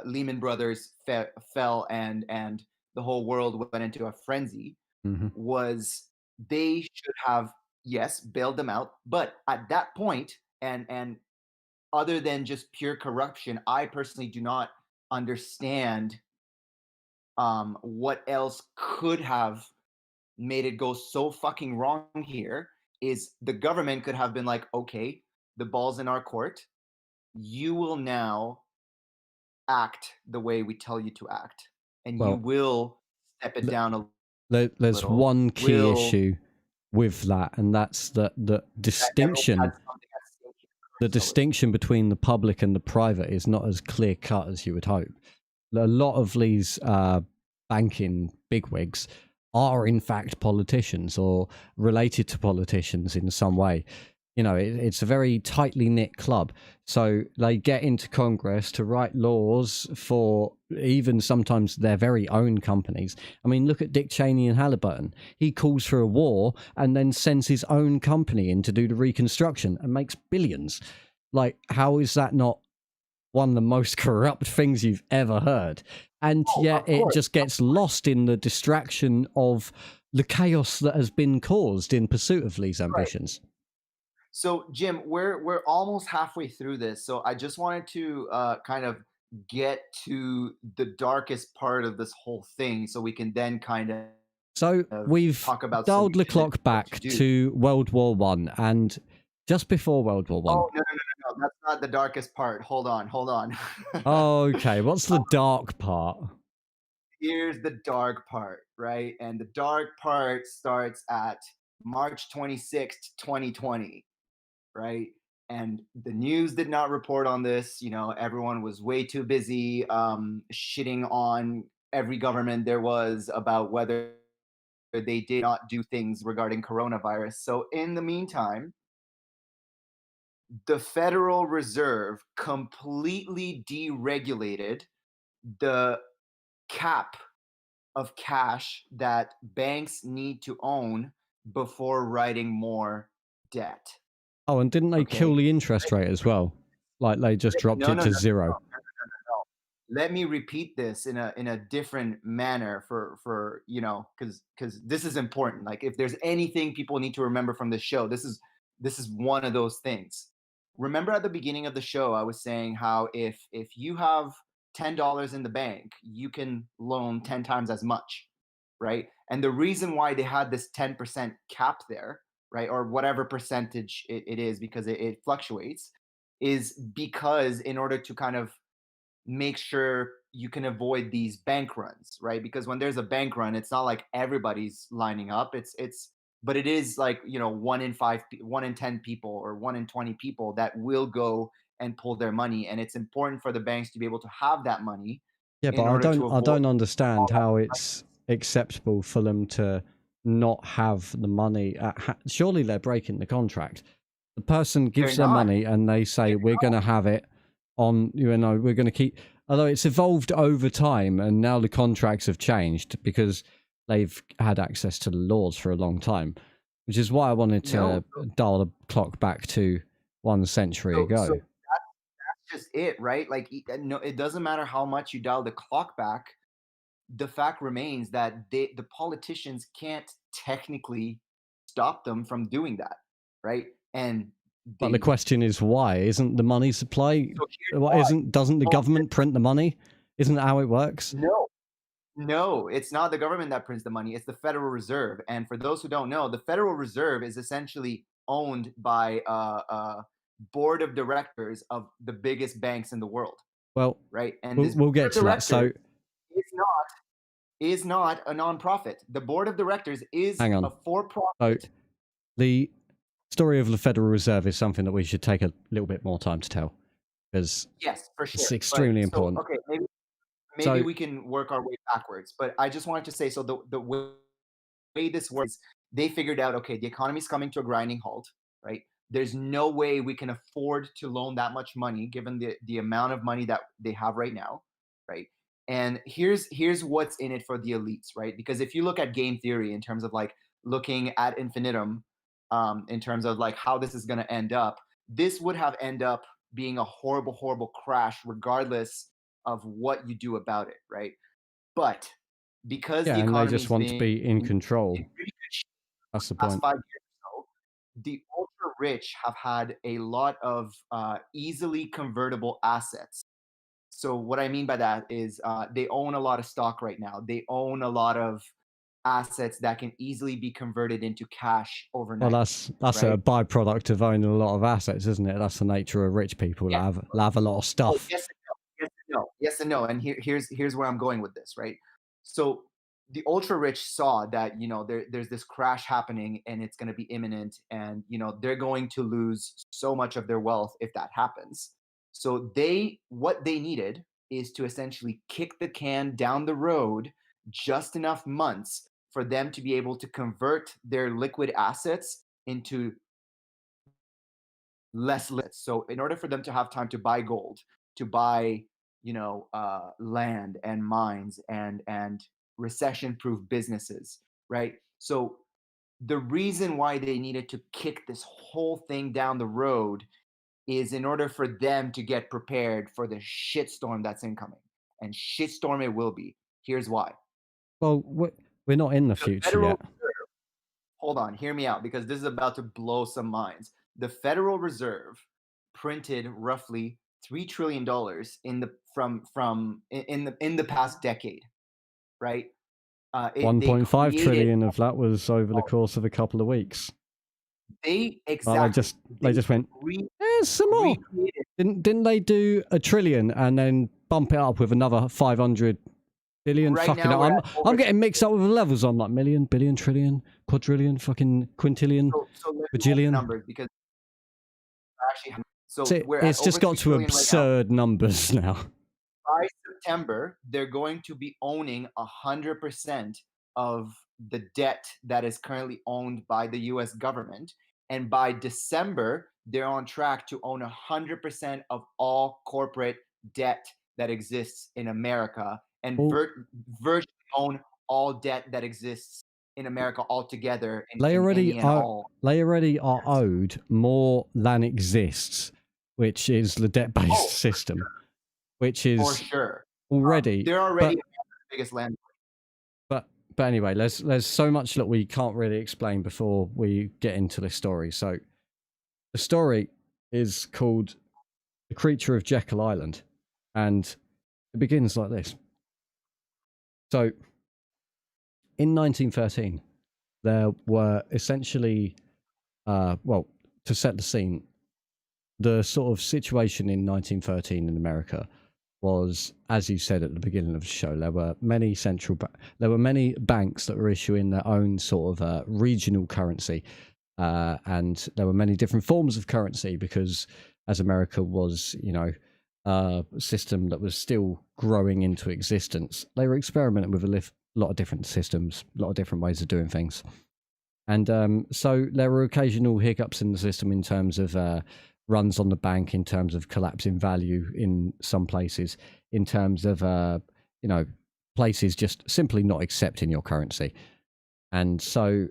Lehman Brothers fell and the whole world went into a frenzy Hmm. was they should have, yes, bailed them out, but at that point, and other than just pure corruption, I personally do not understand what else could have made it go so fucking wrong here. Is the government could have been like, okay, the ball's in our court. You will now act the way we tell you to act, and you Well, will step it down a there's little. one key Will issue with that, and that's the that everyone has distinction. something at stake here The personally. distinction between the public and the private is not as clear cut as you would hope. A lot of these banking bigwigs are in fact politicians or related to politicians in some way. You know, it's a very tightly knit club. So they get into Congress to write laws for even sometimes their very own companies. I mean, look at Dick Cheney and Halliburton. He calls for a war and then sends his own company in to do the reconstruction and makes billions. Like, how is that not one of the most corrupt things you've ever heard? And Oh, yet of it course. just gets lost in the distraction of the chaos that has been caused in pursuit of these Right. ambitions. So, Jim, we're almost halfway through this. So, I just wanted to kind of get to the darkest part of this whole thing, so we can then kind So of we've talk about dialed the solution and clock what to back do. to World War One, and just before World War One. Oh no, that's not the darkest part. Hold on. Okay, what's the dark part? Here's the dark part, right? And the dark part starts at March 26th, 2020, right? And the news did not report on this. You know, everyone was way too busy shitting on every government there was about whether they did not do things regarding coronavirus. So, in the meantime, the Federal Reserve completely deregulated the cap of cash that banks need to own before writing more debt. Oh, and didn't they kill Okay. the interest rate as well? Like they just dropped No, it no, no, to no, zero. no. Let me repeat this in a different manner for because this is important. Like if there's anything people need to remember from this show, this is one of those things. Remember at the beginning of the show, I was saying how if you have $10 in the bank, you can loan 10 times as much, right? And the reason why they had this 10% cap there, right, or whatever percentage it is, because it fluctuates, is because in order to kind of make sure you can avoid these bank runs, right? Because when there's a bank run, it's not like everybody's lining up. But it is like, you know, 1 in 5, 1 in 10 people, or 1 in 20 people that will go and pull their money. And it's important for the banks to be able to have that money Yeah, but in order to I avoid don't understand all that how it's crisis. acceptable for them to not have the money. Surely they're breaking the contract. The person They're gives their not. money and they say, we're going to have it on, you know, we're going to keep. Although it's evolved over time and now the contracts have changed because they've had access to the laws for a long time, which is why I wanted No. to dial the clock back to 1 century So ago. that's just it, right? Like no, it doesn't matter how much you dial the clock back. The fact remains that the politicians can't technically stop them from doing that, right? And But the they question is why? Isn't the money supply? so here's What why. isn't? Doesn't the Oh, government print the money? Isn't that how it works? no, no, it's not the government that prints the money. It's the Federal Reserve. And for those who don't know, the Federal Reserve is essentially owned by a board of directors of the biggest banks in the world, Well, right? And we'll, this we'll board get of to that. directors So is not is not a nonprofit. The board of directors is hang a on. So for-profit. the story of the Federal Reserve is something that we should take a little bit more time to tell because Yes, for it's sure. But extremely so important. okay, maybe So we can work our way backwards. But I just wanted to say, so the way this works, they figured out, okay, the economy's coming to a grinding halt, right? There's no way we can afford to loan that much money given the amount of money that they have right now, right? And here's what's in it for the elites, right? Because if you look at game theory in terms of like looking at infinitum, in terms of like how this is going to end up, this would have end up being a horrible, horrible crash, regardless of what you do about it, right? But because the yeah, and they just economy's want to been be in in control. really good shape That's the the past point. 5 years or so, the ultra rich have had a lot of easily convertible assets. So what I mean by that is they own a lot of stock right now. They own a lot of assets that can easily be converted into cash Well, overnight, that's a right? byproduct of owning a lot of assets, isn't it? That's the nature of rich people that Yes. have a lot of Well, stuff. yes and no. Yes and no. Yes and no. And here's where I'm going with this, right? So the ultra rich saw that there's this crash happening and it's going to be imminent, and they're going to lose so much of their wealth if that happens. So what they needed is to essentially kick the can down the road just enough months for them to be able to convert their liquid assets into less lit. So in order for them to have time to buy gold, to buy, land and mines and recession-proof businesses, right? So the reason why they needed to kick this whole thing down the road is in order for them to get prepared for the shitstorm that's incoming. And shitstorm it will be. Here's why. Well, we're not in the The future Federal yet. Reserve, hold on, hear me out because this is about to blow some minds. The Federal Reserve printed roughly $3 trillion in the from in the past decade, right? They 1.5 created trillion of that was over the course of a couple of weeks. they Well, exactly they they just went, re, there's some more. recreated Didn't they do a trillion and then bump it up with another 500 billion? right Fucking now. hell. We're at I'm over getting mixed up with the levels. I'm like million, billion, trillion, quadrillion, fucking quintillion, so let me hold the bajillion. numbers because I actually so So we're at it's over just got three to trillion right now. absurd numbers now. By September, they're going to be owning 100% of the debt that is currently owned by the US government. And by December, they're on track to own 100% of all corporate debt that exists in America and Well, virtually own all debt that exists in America altogether they in already any and are. all. They already are Yes. owed more than exists, which is the debt-based Oh, system, which for is sure. already. They're already But America's biggest landlord. but anyway, there's so much that we can't really explain before we get into this story. So the story is called "The Creature of Jekyll Island," and it begins like this. So in 1913, there were essentially, well, to set the scene, the sort of situation in 1913 in America was, as you said at the beginning of the show, there were many there were many banks that were issuing their own sort of regional currency, and there were many different forms of currency because, as America was, a system that was still growing into existence, they were experimenting with a lot of different systems, a lot of different ways of doing things. And so there were occasional hiccups in the system in terms of runs on the bank, in terms of collapsing value in some places, in terms of, places just simply not accepting your currency. And so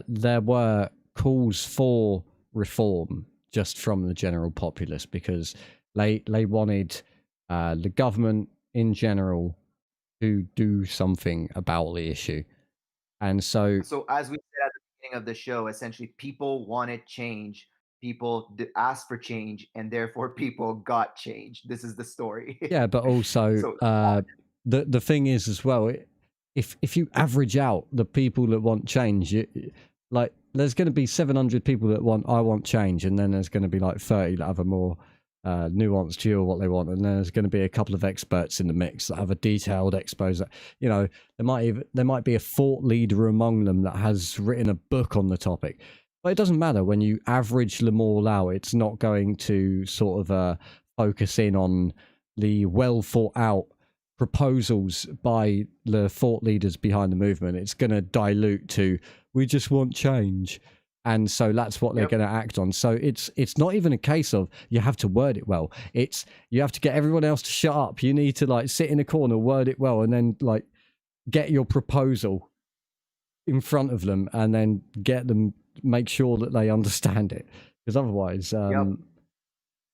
there were calls for reform just from the general populace because they wanted the government in general to do something about the issue. And so So as we said at the beginning of the show, essentially, people wanted change. People asked for change, and therefore people got change. This is the story. Yeah, but also So the thing is as well, if you average out the people that want change, like there's going to be 700 people that I want change, and then there's going to be like 30 that have a more nuanced view of what they want, and then there's going to be a couple of experts in the mix that have a detailed expose. You know, there might be a thought leader among them that has written a book on the topic. But it doesn't matter when you average them all out. It's not going to sort of focus in on the well thought out proposals by the thought leaders behind the movement. It's going to dilute to, we just want change, and so that's what they're going to act on. So it's not even a case of you have to word it well. It's you have to get everyone else to shut up. You need to like sit in a corner, word it well, and then like get your proposal in front of them, and then get them, make sure that they understand it, because otherwise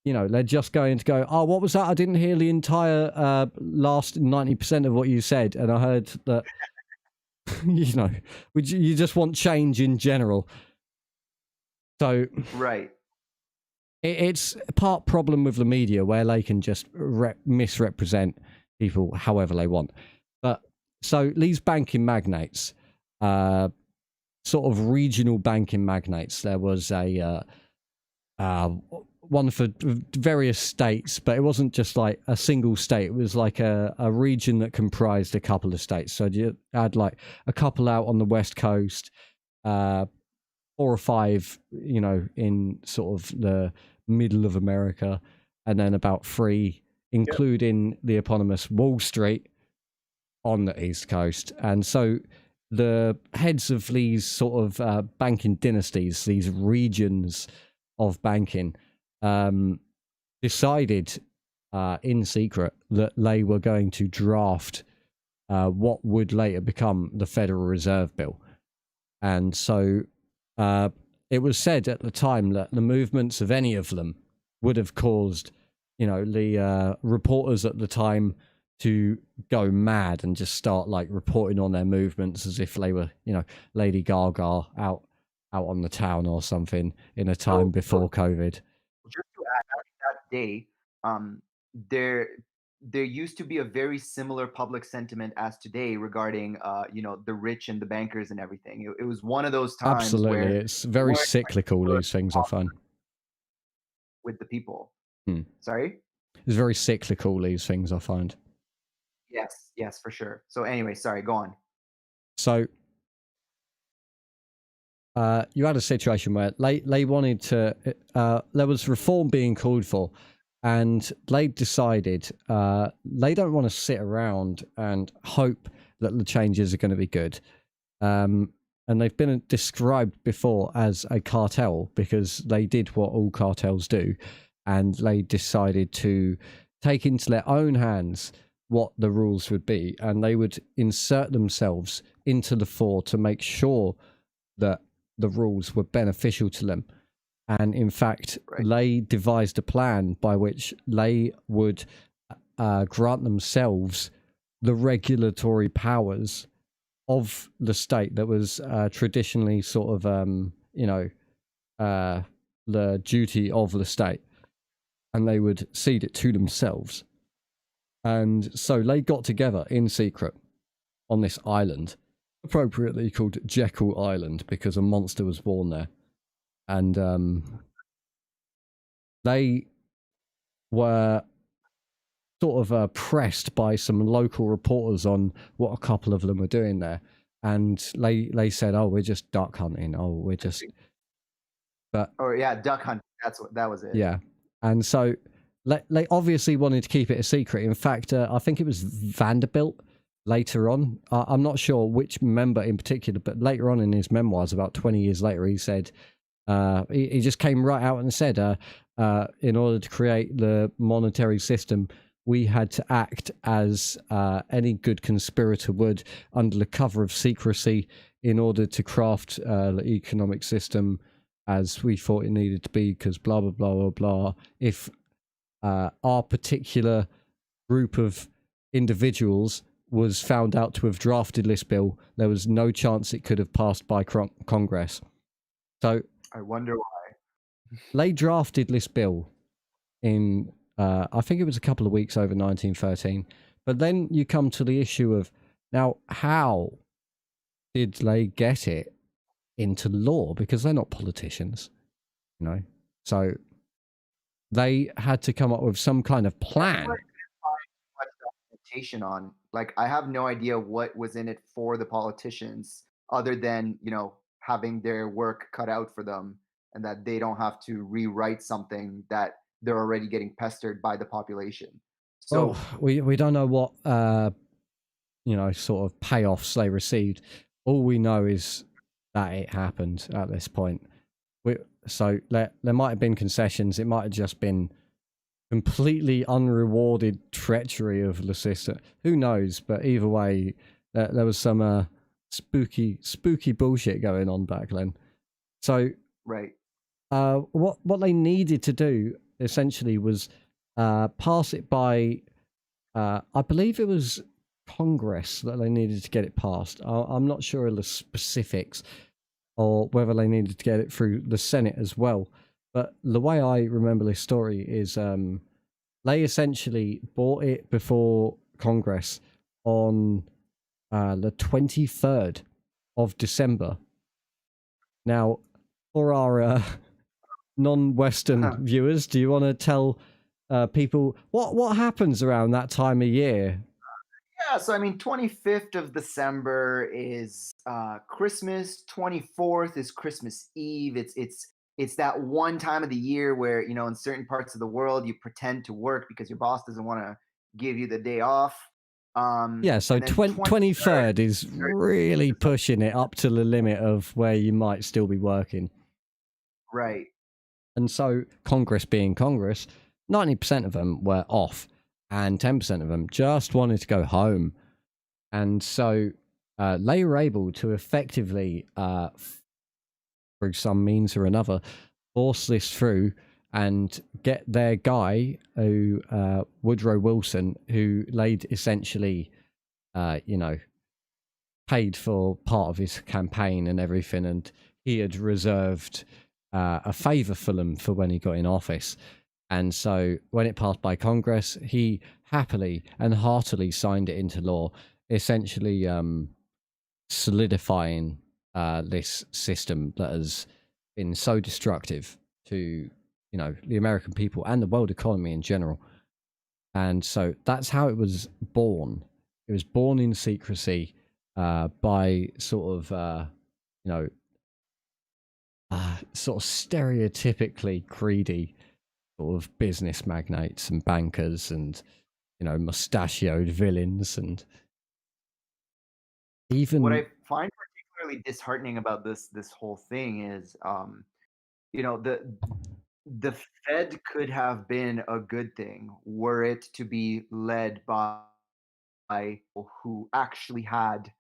you know, they're just going to go, oh, what was that? I didn't hear the entire last 90% of what you said, and I heard that you know, you just want change in general. So right. it's part problem with the media where they can just misrepresent people however they want. But so these banking magnates, sort of regional banking magnates, there was a one for various states, but it wasn't just like a single state. It was like a region that comprised a couple of states. So you had like a couple out on the West Coast, 4 or 5, you know, in sort of the middle of America, and then about 3, including the eponymous Wall Street on the East Coast. And so the heads of these sort of banking dynasties, these regions of banking, decided in secret that they were going to draft what would later become the Federal Reserve Bill. And so it was said at the time that the movements of any of them would have caused, you know, the reporters at the time to go mad and just start like reporting on their movements as if they were, you know, Lady Gaga out on the town or something in a time before COVID. Just to add, that day, there used to be a very similar public sentiment as today regarding, you know, the rich and the bankers and everything. It was one of those times Absolutely, where it's very cyclical. These things I find with the people. Hmm. Sorry. It's very cyclical. These things I find. Yes, for sure. So anyway, sorry, go on. So you had a situation where they wanted to, there was reform being called for, and they decided they don't want to sit around and hope that the changes are going to be good. And they've been described before as a cartel because they did what all cartels do, and they decided to take into their own hands what the rules would be, and they would insert themselves into the fore to make sure that the rules were beneficial to them. And in fact, they devised a plan by which they would grant themselves the regulatory powers of the state that was traditionally sort of, you know, the duty of the state, and they would cede it to themselves. And so they got together in secret on this island, appropriately called Jekyll Island because a monster was born there. And they were sort of pressed by some local reporters on what a couple of them were doing there. And they said, oh, we're just duck hunting. Oh, we're just... But, oh, yeah, duck hunting. That was it. Yeah. And so they obviously wanted to keep it a secret. In fact, I think it was Vanderbilt later on. I'm not sure which member in particular, but later on in his memoirs, about 20 years later, he said, he just came right out and said, in order to create the monetary system, we had to act as any good conspirator would under the cover of secrecy in order to craft the economic system as we thought it needed to be, because blah, blah, blah, blah, blah. If our particular group of individuals was found out to have drafted this bill, there was no chance it could have passed by Congress. So I wonder why. they drafted this bill in, I think it was a couple of weeks over 1913. But then you come to the issue of, now, how did they get it into law? Because they're not politicians, you know? So they had to come up with some kind of That's plan. what I couldn't find much documentation on. Like, I have no idea what was in it for the politicians other than, having their work cut out for them and that they don't have to rewrite something that they're already getting pestered by the population. Well, So, we don't know what sort of payoffs they received. All we know is that it happened at this point. So there might have been concessions. It might have just been completely unrewarded treachery of the system. Who knows? But either way, there was some spooky bullshit going on back then. So right. what they needed to do essentially was pass it by. I believe it was Congress that they needed to get it passed. I'm not sure of the specifics, or whether they needed to get it through the Senate as well. But the way I remember this story is they essentially brought it before Congress on the 23rd of December. Now, for our non-Western viewers, do you want to tell people what happens around that time of year? Yeah, so I mean, 25th of December is Christmas. 24th is Christmas Eve. It's that one time of the year where in certain parts of the world you pretend to work because your boss doesn't want to give you the day off. Yeah, so And then 23rd, 23rd is really pushing it up to the limit of where you might still be working. right? And so Congress being Congress, 90% of them were off, and 10% of them just wanted to go home. And so they were able to effectively, through some means or another, force this through and get their guy, who Woodrow Wilson, who laid essentially, paid for part of his campaign and everything, and he had reserved a favour for them for when he got in office. And so when it passed by Congress, he happily and heartily signed it into law, essentially solidifying this system that has been so destructive to the American people and the world economy in general. And so that's how it was born. It was born in secrecy by sort of sort of stereotypically greedy sort of business magnates and bankers and mustachioed villains. And What even I find particularly disheartening about this whole thing is, the Fed could have been a good thing were it to be led by people who actually had,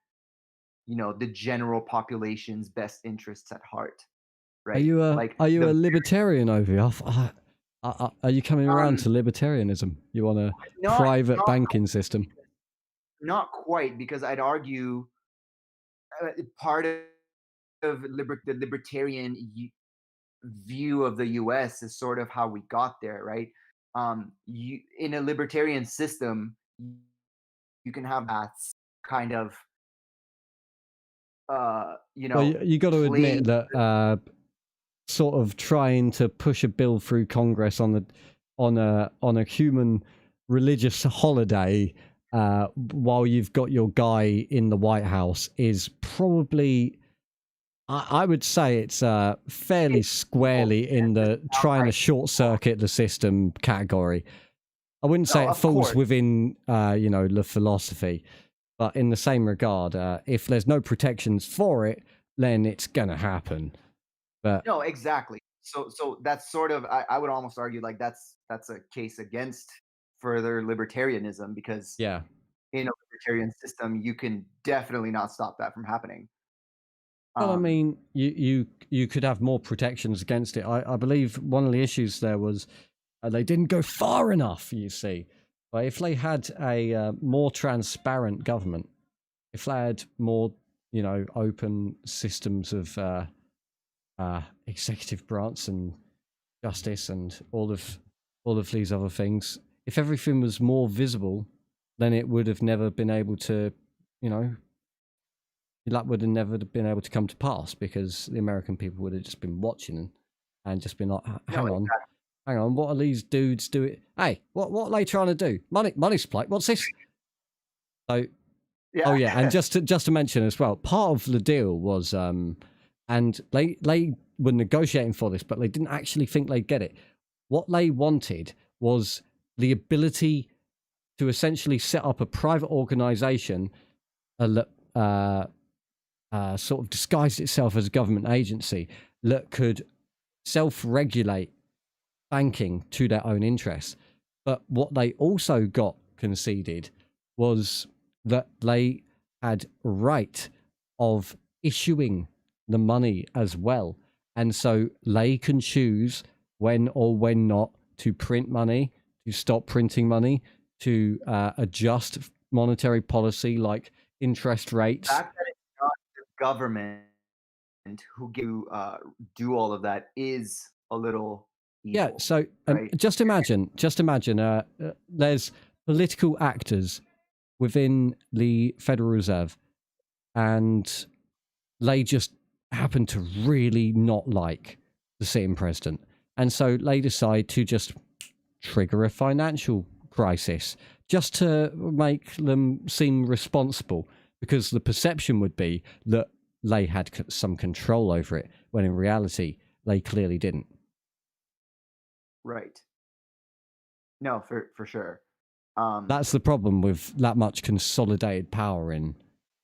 the general population's best interests at heart, are right? you a Like are you a the libertarian over here? Are you coming around um to libertarianism? You want a not private not banking system? not quite, because I'd argue part of the libertarian view of the US is sort of how we got there, right? You in a libertarian system, you can have that kind of Well, you got to play. admit that sort of trying to push a bill through Congress on a human religious holiday while you've got your guy in the White House is probably, I would say it's fairly squarely in the trying to Outright. short circuit the system category. I wouldn't say No, it of falls course. within the philosophy, but in the same regard, if there's no protections for it, then it's gonna happen. But No, exactly. So that's sort of, I would almost argue like that's a case against further libertarianism, because yeah, in a libertarian system, you can definitely not stop that from happening. well, I Um, mean, you could have more protections against it. I believe one of the issues there was they didn't go far enough. You see, But if they had a more transparent government, if they had more, open systems of executive branch and justice and all of these other things, if everything was more visible, then it would have never been able to, you know, that would have never been able to come to pass because the American people would have just been watching and just been like, No, hang on, what are these dudes doing? Hey, what are they trying to do? Money supply. What's this? So, yeah, oh yeah, and just to mention as well, part of the deal was, and they were negotiating for this, but they didn't actually think they'd get it. What they wanted was the ability to essentially set up a private organization that sort of disguised itself as a government agency that could self-regulate banking to their own interests. But what they also got conceded was that they had right of issuing the money as well. And so they can choose when or when not to print money, to stop printing money, to adjust monetary policy like interest the rates. fact that it's not the government who do all of that is a little Yeah, evil, so right? just imagine, there's political actors within the Federal Reserve, and they just happen to really not like the sitting president, and so they decide to just trigger a financial crisis just to make them seem responsible, because the perception would be that they had some control over it, when in reality they clearly didn't. Right. No, for sure. That's the problem with that much consolidated power in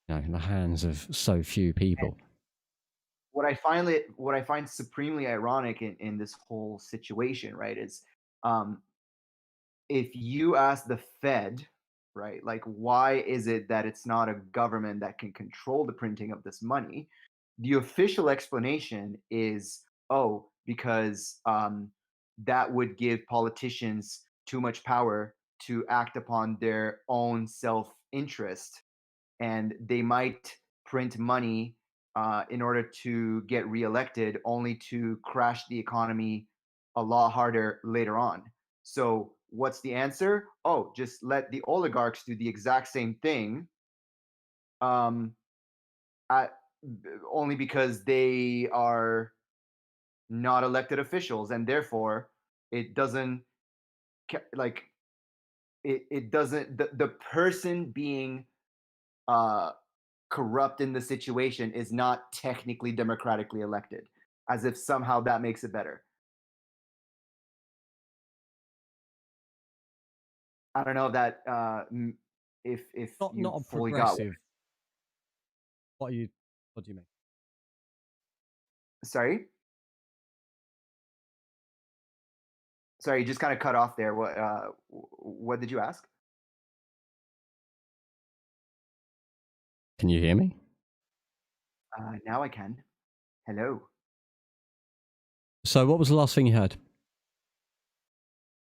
the hands of so few people. What I find supremely ironic in this whole situation, right, is um, if you ask the Fed, right, like why is it that it's not a government that can control the printing of this money? The official explanation is, oh, because that would give politicians too much power to act upon their own self interest, and they might print money in order to get reelected, only to crash the economy a lot harder later on. So, what's the answer? Oh, just let the oligarchs do the exact same thing, um, at, only because they are not elected officials, and therefore it doesn't like it doesn't the person being uh corrupt in the situation is not technically democratically elected, as if somehow that makes it better. I don't know if that if Not you a fully got progressive. What are you? What do you mean? sorry, sorry, you just kind of cut off there. What did you ask? Can you hear me? Now I can. Hello. So, what was the last thing you heard?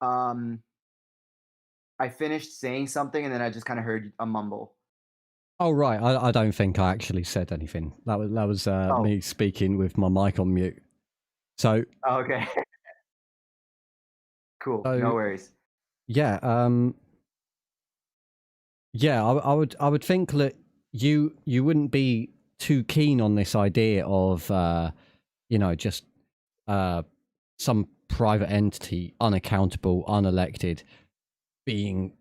um I finished saying something and then I just kind of heard a mumble. Oh right, I don't think I actually said anything. That was Oh, me speaking with my mic on mute. So oh, okay. Cool, no so worries. yeah, yeah, I would think that you wouldn't be too keen on this idea of just uh some private entity, unaccountable, unelected, being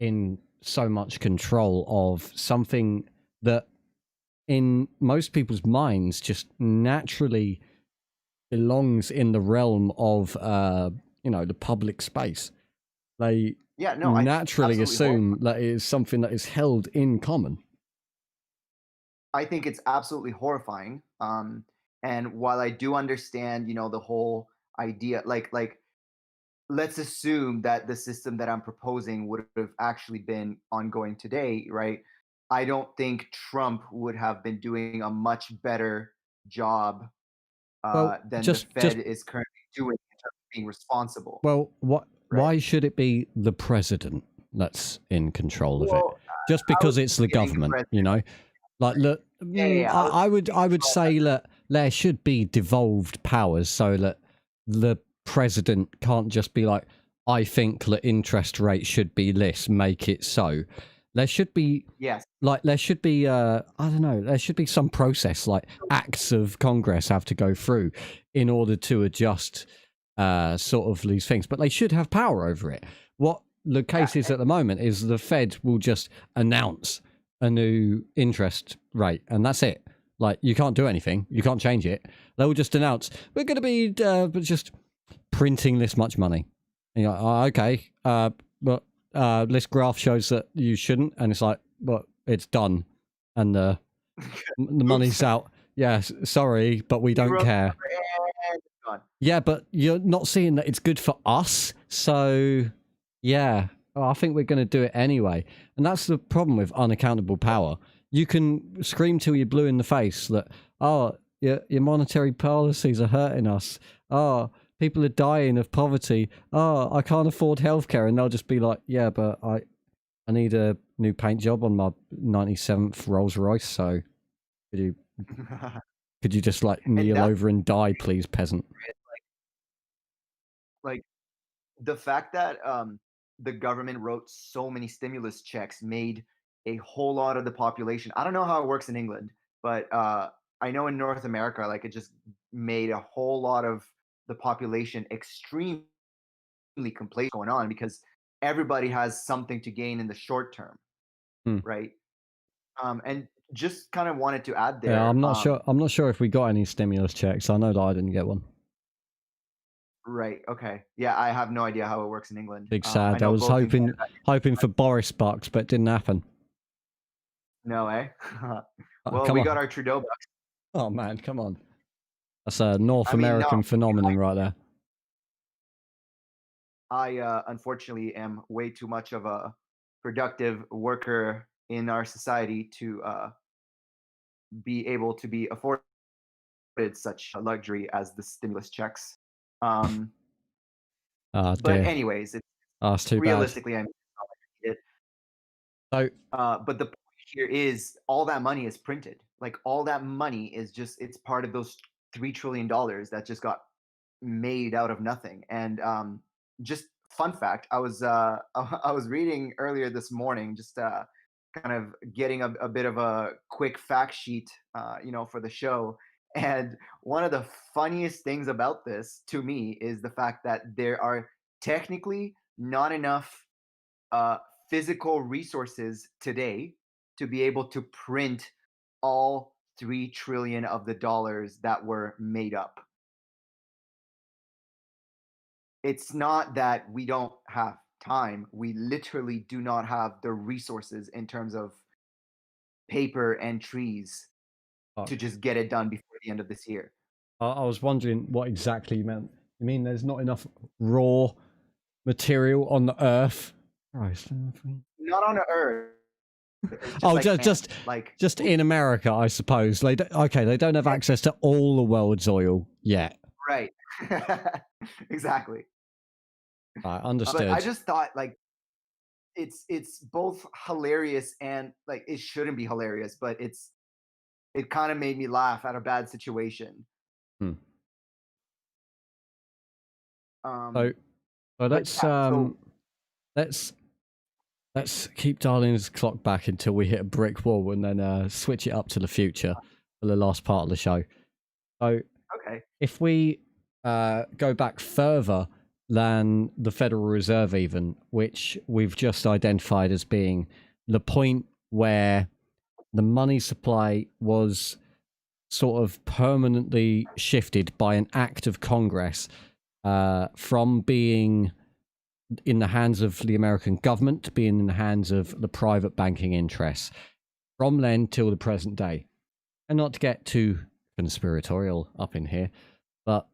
in so much control of something that in most people's minds just naturally belongs in the realm of the public space. They Yeah, no, I think it's naturally absolutely horrible. assume that it is something that is held in common. I think it's absolutely horrifying. And while I do understand, the whole idea, like let's assume that the system that I'm proposing would have actually been ongoing today, right? I don't think Trump would have been doing a much better job Well, than the just Fed is currently doing in terms of being responsible, well, what? right? Why should it be the president? that's in control of it. Well, Just I was because it's the getting government, aggressive. you know. Like, look, Yeah. I was I would say that there should be devolved powers, so that the president can't just be like, I think that interest rate should be this, make it so. There should be yes. there should be I don't know, there should be some process, like acts of Congress have to go through in order to adjust sort of these things, but they should have power over it. What the case is at the moment is the Fed will just announce a new interest rate, and that's it. Like, you can't do anything, you can't change it. They'll just announce we're going to be just printing this much money. And you're like, oh, okay, but this graph shows that you shouldn't, and it's like, but it's done, and the money's out. Yeah, sorry, but we don't care. Yeah, but you're not seeing that it's good for us, so yeah, I think we're going to do it anyway. And that's the problem with unaccountable power. You can scream till you're blue in the face that, oh, your monetary policies are hurting us. Oh, people are dying of poverty. Oh, I can't afford healthcare. And they'll just be like, yeah, but I need a new paint job on my 97th Rolls Royce. So could you just like kneel over and die, please, peasant? Like the fact that the government wrote so many stimulus checks made a whole lot of the population. I don't know how it works in England, but I know in North America, like it just made a whole lot of the population extremely complacent going on because everybody has something to gain in the short term, right? And just kind of wanted to add there. Yeah, I'm not sure. I'm not sure if we got any stimulus checks. I know that I didn't get one. Right. Okay. Yeah, I have no idea how it works in England. Big sad. I was hoping for Boris bucks, but it didn't happen. No, eh? Well, we got our Trudeau bucks. Oh man, come on. That's a North American phenomenon right there. I unfortunately am way too much of a productive worker in our society to be able to be afforded such a luxury as the stimulus checks. But anyways, it's too realistically, bad. I mean, it's not like I need it. So, but the point here is all that money is printed. Like all that money is just it's part of those $3 trillion that just got made out of nothing. And just fun fact, I was I was reading earlier this morning, just kind of getting a bit of a quick fact sheet, for the show. And one of the funniest things about this to me is the fact that there are technically not enough uh, physical resources today to be able to print all 3 trillion of the dollars that were made up. It's not that we don't have time. We literally do not have the resources in terms of paper and trees to just get it done before the end of this year. I was wondering what exactly you meant. You mean there's not enough raw material on the earth? Not on the earth. Just in America, I suppose. They don't have access to all the world's oil yet. Right. Exactly. I understood. But I just thought like it's both hilarious and like it shouldn't be hilarious, but it kind of made me laugh at a bad situation. So let's keep dialing this clock back until we hit a brick wall and then switch it up to the future for the last part of the show. So if we go back further than the Federal Reserve even, which we've just identified as being the point where the money supply was sort of permanently shifted by an act of Congress from being in the hands of the American government to being in the hands of the private banking interests from then till the present day. And not to get too conspiratorial up in here, but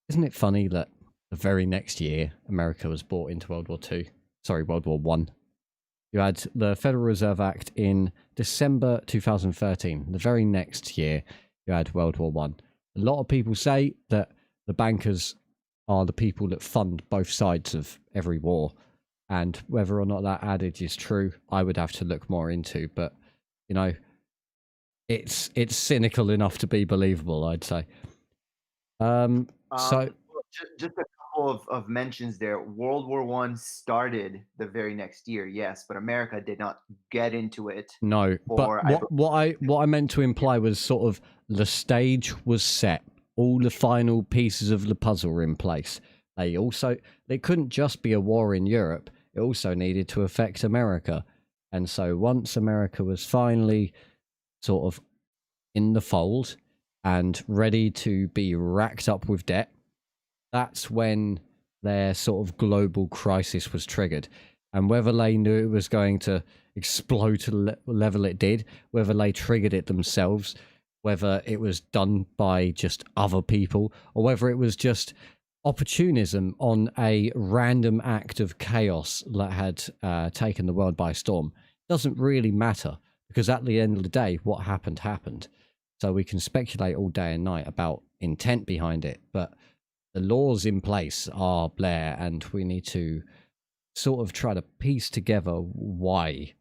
isn't it funny that the very next year America was brought into World War One? You had the Federal Reserve Act in December 2013. The very next year you had World War One. A lot of people say that the bankers are the people that fund both sides of every war. And whether or not that adage is true, I would have to look more into. But you know, it's cynical enough to be believable, I'd say. So Well, just a couple of mentions there. World War One started the very next year, yes, but America did not get into it no, but for, I what believe, what I what I meant to yeah. imply was sort of the stage was set, all the final pieces of the puzzle were in place. They also it couldn't just be a war in Europe; it also needed to affect America. And so once America was finally sort of in the fold and ready to be racked up with debt, that's when their sort of global crisis was triggered. And whether they knew it was going to explode to the level it did, whether they triggered it themselves, whether it was done by just other people, or whether it was just opportunism on a random act of chaos that had taken the world by storm, doesn't really matter, because at the end of the day, what happened happened. So we can speculate all day and night about intent behind it, but the laws in place are there, and we need to sort of try to piece together why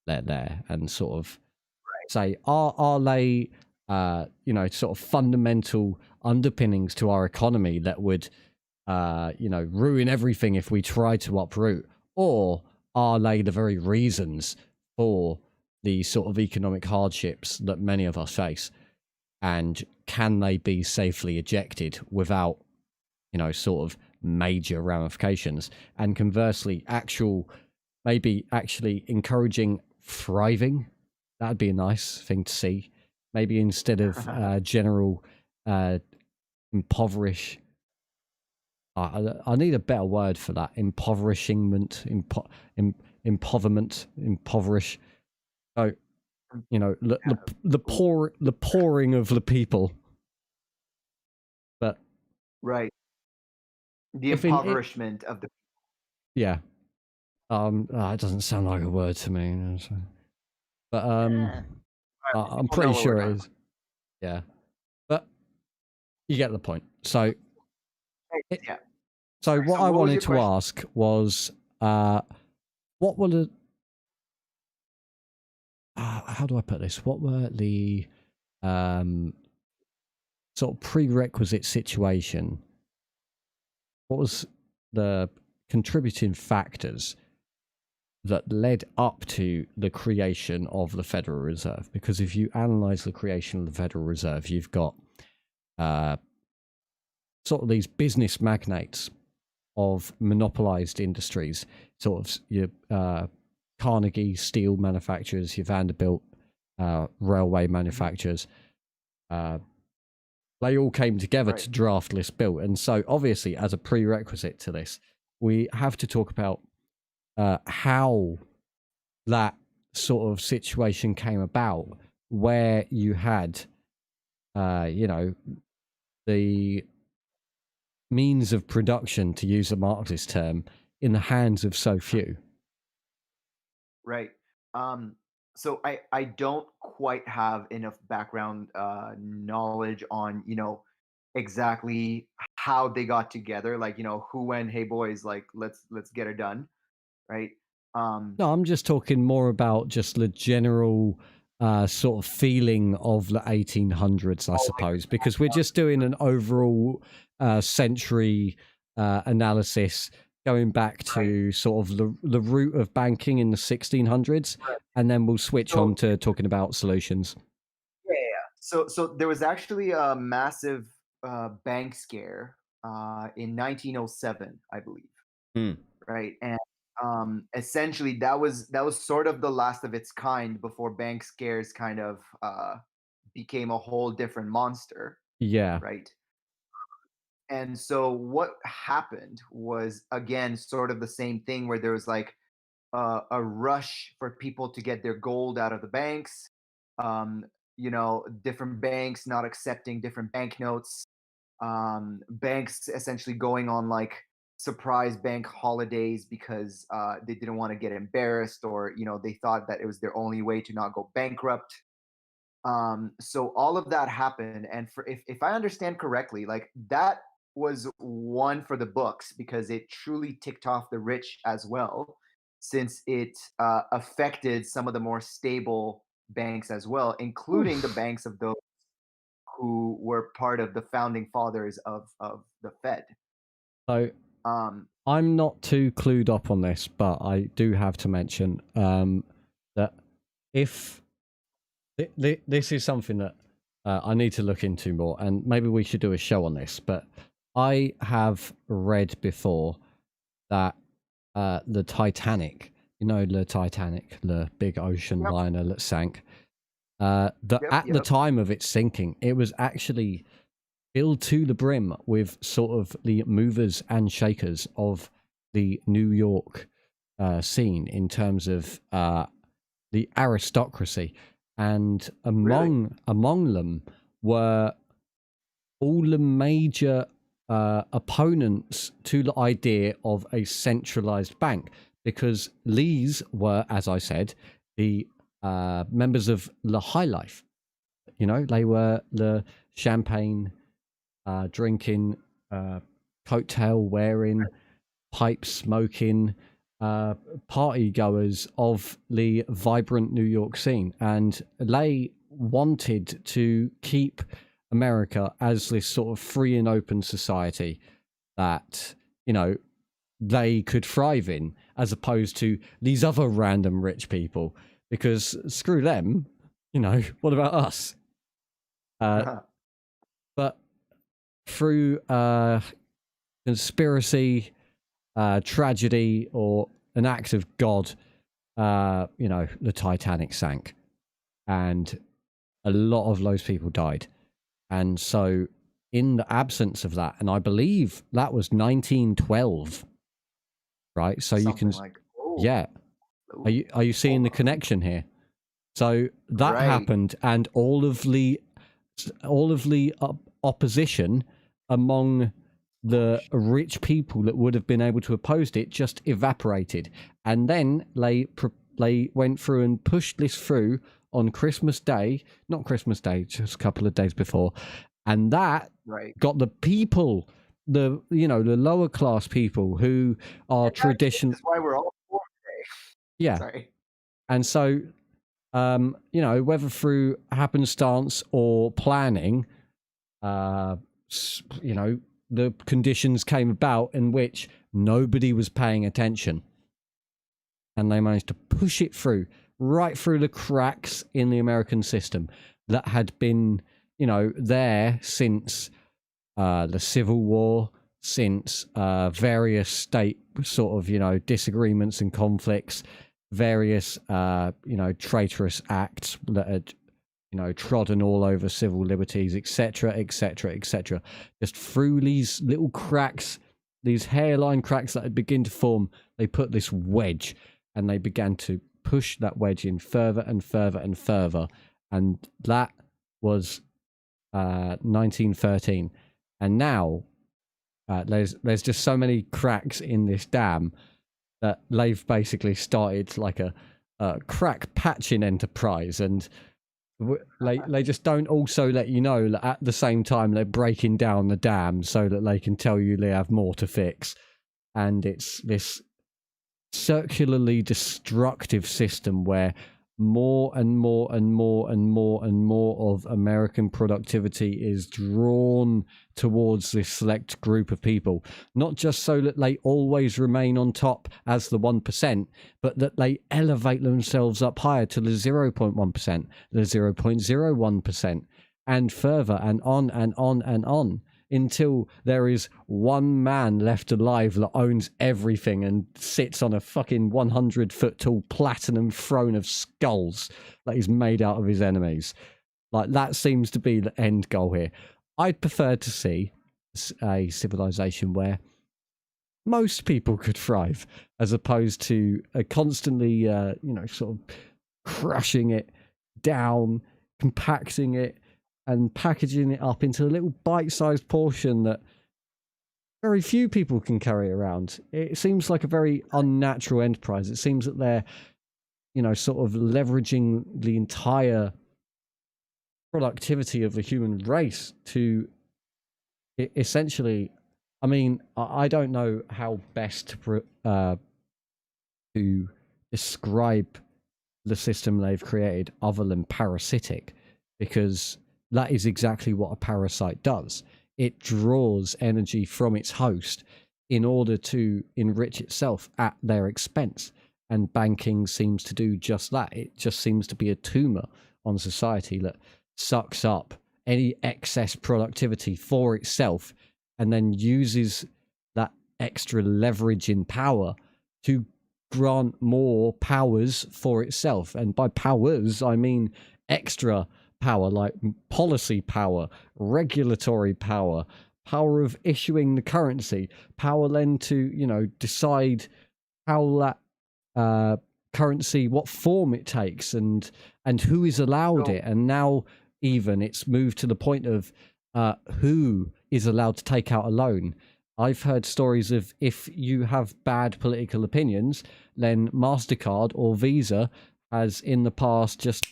they're there, and sort of say, are they sort of fundamental underpinnings to our economy that would ruin everything if we try to uproot, or are they the very reasons for the sort of economic hardships that many of us face, and can they be safely ejected without sort of major ramifications? And conversely, maybe actually encouraging thriving. That'd be a nice thing to see. Maybe instead of general uh, impoverish. I need a better word for that. Impoverishment, impoverment, impoverish. So the, Yeah, the pouring of the people. But right. The if in it, impoverishment of the yeah, it doesn't sound like a word to me. But eh, I'm people know pretty what we're sure it talking about. is. Yeah, but you get the point. So, Right, it, yeah. so Sorry. what So I what was wanted your to question? ask was, what were the, how do I put this? What were the um, sort of prerequisite situation? What was the contributing factors that led up to the creation of the Federal Reserve? Because if you analyze the creation of the Federal Reserve, you've got uh, sort of these business magnates of monopolized industries, sort of your Carnegie steel manufacturers, your Vanderbilt railway manufacturers. Uh, they all came together Right. to draft this bill. And so, obviously, as a prerequisite to this, we have to talk about how that sort of situation came about, where you had, the means of production, to use a Marxist term, in the hands of so few. Right. Um, so I don't quite have enough background knowledge on, exactly how they got together, like, who went, hey boys, like let's get it done, right? Um, No, I'm just talking more about just the general sort of feeling of the 1800s, I oh, like suppose, because we're just doing an overall century analysis going back right, to sort of the root of banking in the 1600s, right. and then we'll switch on So to talking about solutions. yeah. So there was actually a massive bank scare in 1907, I believe. Hmm. Right, and, essentially, that was sort of the last of its kind before bank scares kind of, became a whole different monster, Yeah. right? And so what happened was, again, sort of the same thing where there was, like, a rush for people to get their gold out of the banks, different banks not accepting different banknotes, banks essentially going on like surprise bank holidays because they didn't want to get embarrassed, or they thought that it was their only way to not go bankrupt. So all of that happened, and for if I understand correctly, like that was one for the books because it truly ticked off the rich as well, since it affected some of the more stable banks as well, including the Oof. banks of those who were part of the founding fathers of the Fed. So Um, I'm not too clued up on this, but I do have to mention that if this is something that I need to look into more, and maybe we should do a show on this. But I have read before that the Titanic, you know, the Titanic, the big ocean yep, liner that sank, that yep, at the yep. time of its sinking, it was actually filled to the brim with sort of the movers and shakers of the New York scene in terms of the aristocracy, and Really? among them were all the major opponents to the idea of a centralized bank, because these were, as I said, the members of the high life. You know, they were the champagne drinking, coattail wearing, pipe smoking party goers of the vibrant New York scene. And they wanted to keep America as this sort of free and open society that, you know, they could thrive in, as opposed to these other random rich people. Because screw them, you know, what about us? Uh, but through conspiracy, tragedy, or an act of God, you know, the Titanic sank, and a lot of those people died. And so, in the absence of that, and I believe that was 1912, right? So you can, Something like, oh, yeah. oh, Are you seeing hold the on. connection here? So that Right, happened, and all of the opposition among the rich people that would have been able to oppose it just evaporated, and then they went through and pushed this through on Christmas Day, not Christmas Day, just a couple of days before, and that right. got the people, the, you know, the lower class people who are And that tradition, is why we're all poor today. yeah, Sorry. and so you know, whether through happenstance or planning, uh, you know, the conditions came about in which nobody was paying attention, and they managed to push it through, right through the cracks in the American system that had been, you know, there since the Civil War, since various state sort of, you know, disagreements and conflicts, various, you know, traitorous acts that had, you know, trodden all over civil liberties, etc., etc., etc. Just through these little cracks, these hairline cracks that had begun to form, they put this wedge, and they began to push that wedge in further and further and further, and that was 1913. And now there's just so many cracks in this dam that they've basically started like a crack patching enterprise, and they just don't also let you know that at the same time they're breaking down the dam so that they can tell you they have more to fix. And it's this circularly destructive system where more and more and more and more and more of American productivity is drawn towards this select group of people, not just so that they always remain on top as the 1%, but that they elevate themselves up higher to the 0.1%, the 0.01%, and further, and on and on and on, until there is one man left alive that owns everything and sits on a fucking 100-foot tall platinum throne of skulls that is made out of his enemies. Like, that seems to be the end goal here. I'd prefer to see a civilization where most people could thrive, as opposed to constantly, you know, sort of crushing it down, compacting it, and packaging it up into a little bite-sized portion that very few people can carry around. It seems like a very unnatural enterprise. It seems that they're, you know, sort of leveraging the entire productivity of the human race to essentially I mean, I don't know how best to describe the system they've created other than parasitic, because that is exactly what a parasite does. It draws energy from its host in order to enrich itself at their expense. And banking seems to do just that. It just seems to be a tumor on society that sucks up any excess productivity for itself and then uses that extra leverage in power to grant more powers for itself. And by powers, I mean extra power, like policy power, regulatory power, power of issuing the currency, power then to, decide how that currency, what form it takes, and who is allowed So it. And now even it's moved to the point of who is allowed to take out a loan. I've heard stories of if you have bad political opinions, then MasterCard or Visa has in the past just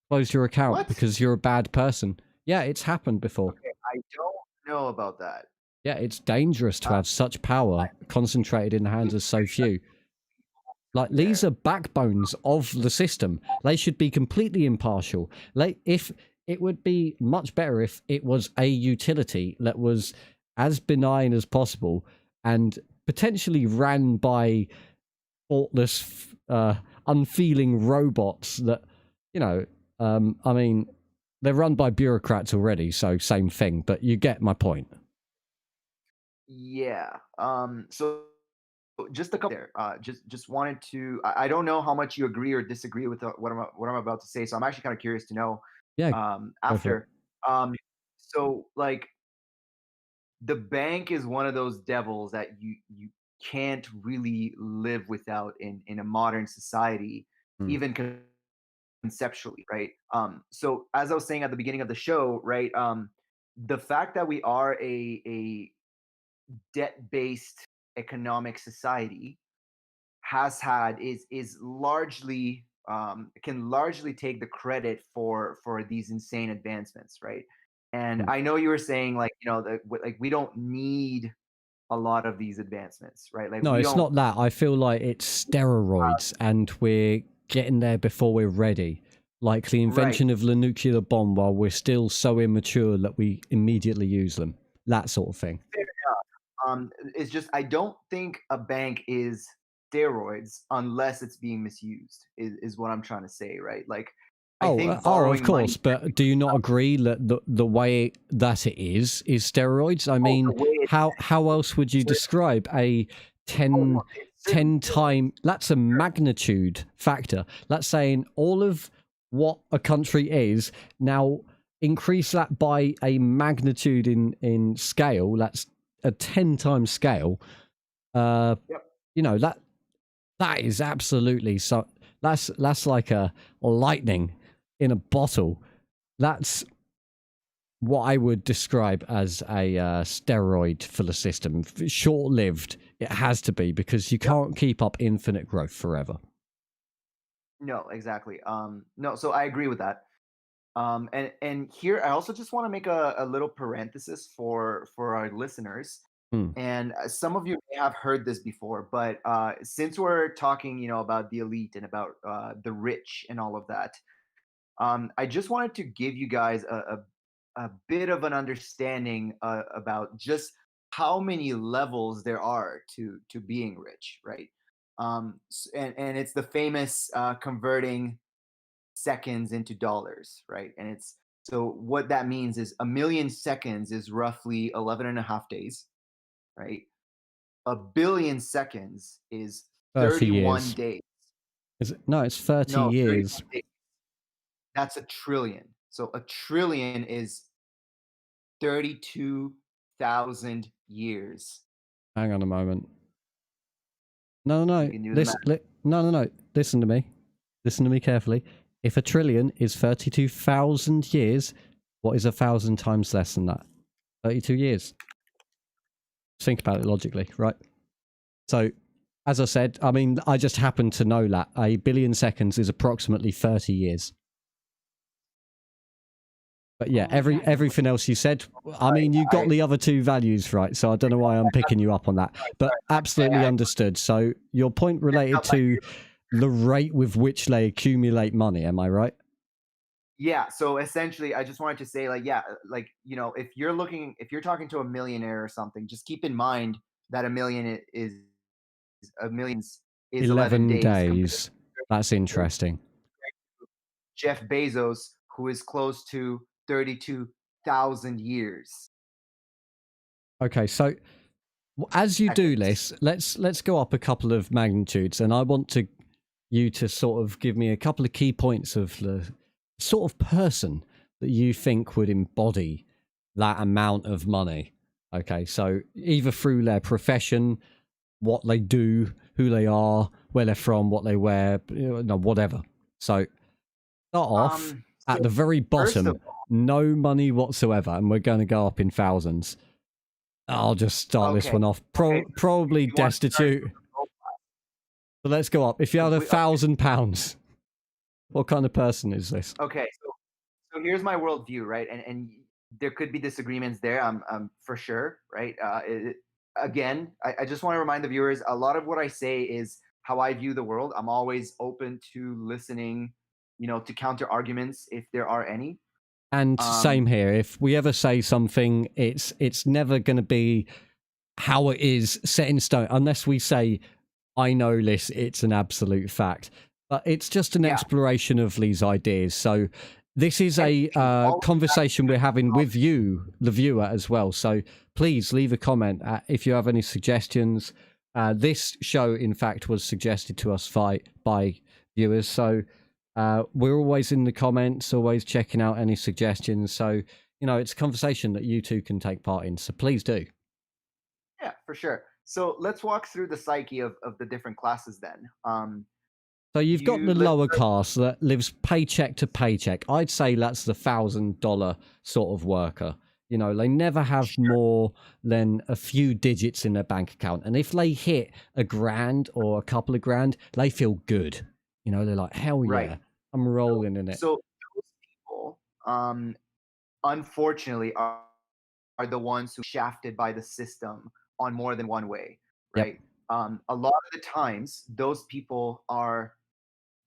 closed your account what? because you're a bad person. Yeah, it's happened before. Okay, I don't know about that. Yeah, it's dangerous to Uh, have such power concentrated in the hands of so few. Like, these there. are backbones of the system. They should be completely impartial. If it would be much better if it was a utility that was as benign as possible and potentially ran by thoughtless, unfeeling robots that, I mean, they're run by bureaucrats already, so same thing. But you get my point. Yeah. So just a couple there. Just wanted to. I don't know how much you agree or disagree with what I'm about to say. So I'm actually kind of curious to know. Yeah, go for it. After. Um, so like the bank is one of those devils that you can't really live without in a modern society, Hmm. even conceptually, right? So as I was saying at the beginning of the show, right? The fact that we are a debt-based economic society is largely can largely take the credit for these insane advancements, right? And Hmm. I know you were saying like that like we don't need a lot of these advancements, right? Like No, we it's don't not that. I feel like it's steroids and we're getting there before we're ready. Like the right. invention of the nuclear bomb while we're still so immature that we immediately use them. That sort of thing. Fair enough. It's just I don't think a bank is steroids unless it's being misused. Is what I'm trying to say, right? Like I think Of borrowing money. course. But do you not agree that the way that it is steroids? I Oh, mean, the way it's how else would you describe a oh, 10 it's certainly 10 time? That's a magnitude factor. That's saying all of what a country is now, increase that by a magnitude in scale. That's a 10 times scale. Uh, yep. that is absolutely so. That's like a lightning in a bottle. That's what I would describe as a steroid for the system. Short lived, it has to be, because you Yep. can't keep up infinite growth forever. No, exactly. No, so I agree with that. And here I also just want to make a little parenthesis for our listeners. Hmm. And some of you may have heard this before, but since we're talking, about the elite and about the rich and all of that, I just wanted to give you guys a bit of an understanding about just how many levels there are to being rich, right? And it's the famous converting seconds into dollars, right? And it's so what that means is 1,000,000 seconds is roughly 11 and a half days, right? 1 billion seconds is 30 31 years. days. Is it? No, it's 30 No, years. 31 days. That's a trillion. So a trillion is 32,000 years. Hang on a moment. No, no, You no. can do the math. No, no, no. Listen to me. Listen to me carefully. If a trillion is 32,000 years, what is 1,000 times less than that? 32 years. Think about it logically, right? So, as I said, I mean, I just happen to know that a billion seconds is approximately 30 years. But yeah, Oh yeah, he was. everything else you said, I Sorry, mean, you got I the other two values right, so I don't know why I'm picking you up on that. sorry, But sorry. absolutely understood. So your point related Up my to the rate with which they accumulate money, am I right? Yeah, so essentially, I just wanted to say, like, yeah, like, if you're talking to a millionaire or something, just keep in mind that is a millions is 11 11 days compared days. That's to interesting. Jeff Bezos, who is close to 32,000 years. Okay, so as you do Seconds. this, let's go up a couple of magnitudes, and I want to you to sort of give me a couple of key points of the sort of person that you think would embody that amount of money. Okay, so either through their profession, what they do, who they are, where they're from, what they wear, no, whatever. So start off So at the very first of bottom, no money whatsoever, and we're going to go up in thousands. I'll just start this okay, one off. okay, so Probably you want to start destitute. So let's go up. If you had a okay, £1,000, what kind of person is this? okay, so here's my worldview, right? And there could be disagreements there. I'm for sure, right? Again, I just want to remind the viewers, a lot of what I say is how I view the world. I'm always open to listening, to counter arguments if there are any. And Um, same here. If we ever say something, it's never going to be how it is set in stone, unless we say, "I know this. It's an absolute fact." But it's just an yeah, exploration of these ideas. So this is and a all of that conversation we're having with you, the viewer, as well. So please leave a comment if you have any suggestions. This show, in fact, was suggested to us by viewers. So we're always in the comments, always checking out any suggestions. So, it's a conversation that you two can take part in. So please do. yeah, for sure. So let's walk through the psyche of the different classes then. So you've got You the let's lower start, class that lives paycheck to paycheck. I'd say that's the $1,000 sort of worker. They never have sure, more than a few digits in their bank account. And if they hit a grand or a couple of grand, they feel good. They're like, hell right. yeah, I'm So rolling in it. so those people, unfortunately, are the ones who shafted by the system on more than one way, Yep. right? A lot of the times, those people are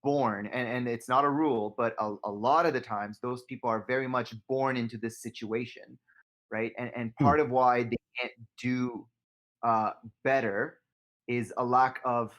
born, and it's not a rule, but a lot of the times, those people are very much born into this situation, right? And Hmm. part of why they can't do uh, better is a lack of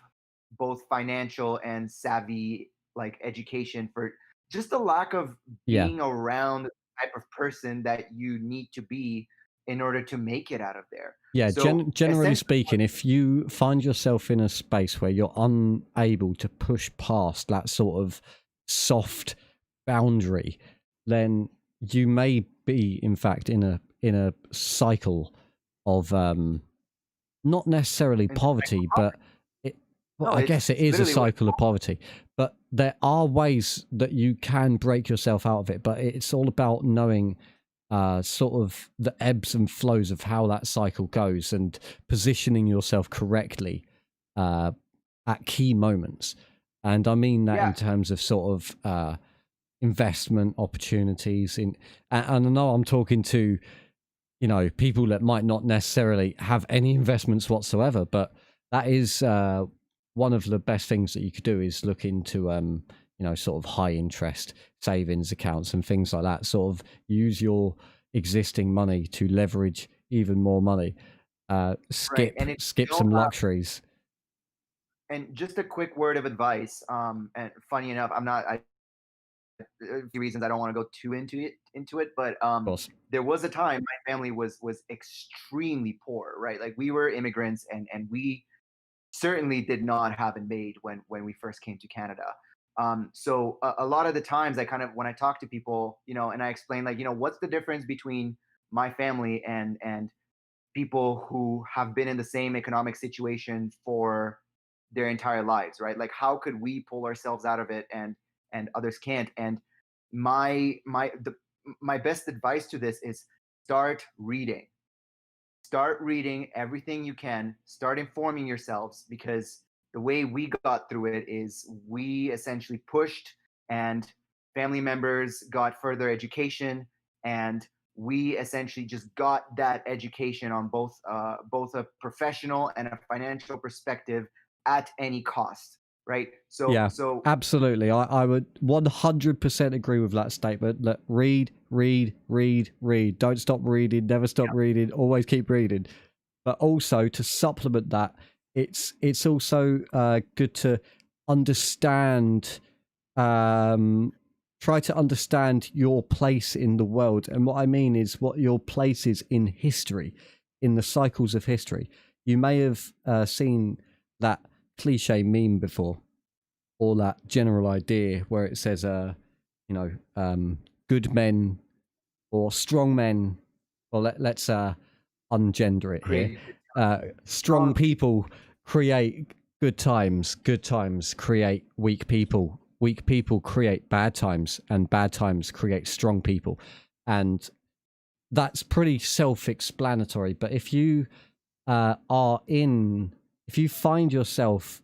both financial and savvy like education for just a lack of Yeah. being around the type of person that you need to be in order to make it out of there. Yeah, So generally essentially, speaking, if you find yourself in a space where you're unable to push past that sort of soft boundary, then you may be, in fact, in a cycle of not necessarily in the cycle poverty, of poverty. but it, well, No, I it's guess it it's is a literally what cycle of poverty. But there are ways that you can break yourself out of it. But it's all about knowing sort of the ebbs and flows of how that cycle goes and positioning yourself correctly uh, at key moments. And I mean that yeah, in terms of sort of investment opportunities. And I know I'm talking to people that might not necessarily have any investments whatsoever, but that is one of the best things that you could do is look into sort of high interest savings accounts and things like that. Sort of use your existing money to leverage even more money. right. skip And if you skip don't some have, luxuries. and just a quick word of advice, and funny enough, a few reasons I don't want to go too into it, but Of course. there was a time my family was extremely poor, right? Like we were immigrants, and we certainly did not have it made when we first came to Canada. So a lot of the times, I kind of when I talk to people, and I explain like, what's the difference between my family and people who have been in the same economic situation for their entire lives, right? Like how could we pull ourselves out of it and others can't? And my best advice to this is start reading. Start reading everything you can. Start informing yourselves because the way we got through it is we essentially pushed and family members got further education and we essentially just got that education on both a professional and a financial perspective at any cost, right? So Yeah, so absolutely. I would 100% agree with that statement. Look, read, read, read, read. Don't stop reading. Never stop reading. Always keep reading. But also to supplement that, it's also good to understand, try to understand your place in the world. And what I mean is what your place is in history, in the cycles of history. You may have seen that cliche meme before, or that general idea where it says, good men or strong men, or let's ungender it here. created Strong strong people create good times create weak people create bad times, and bad times create strong people. And that's pretty self-explanatory. But if you if you find yourself,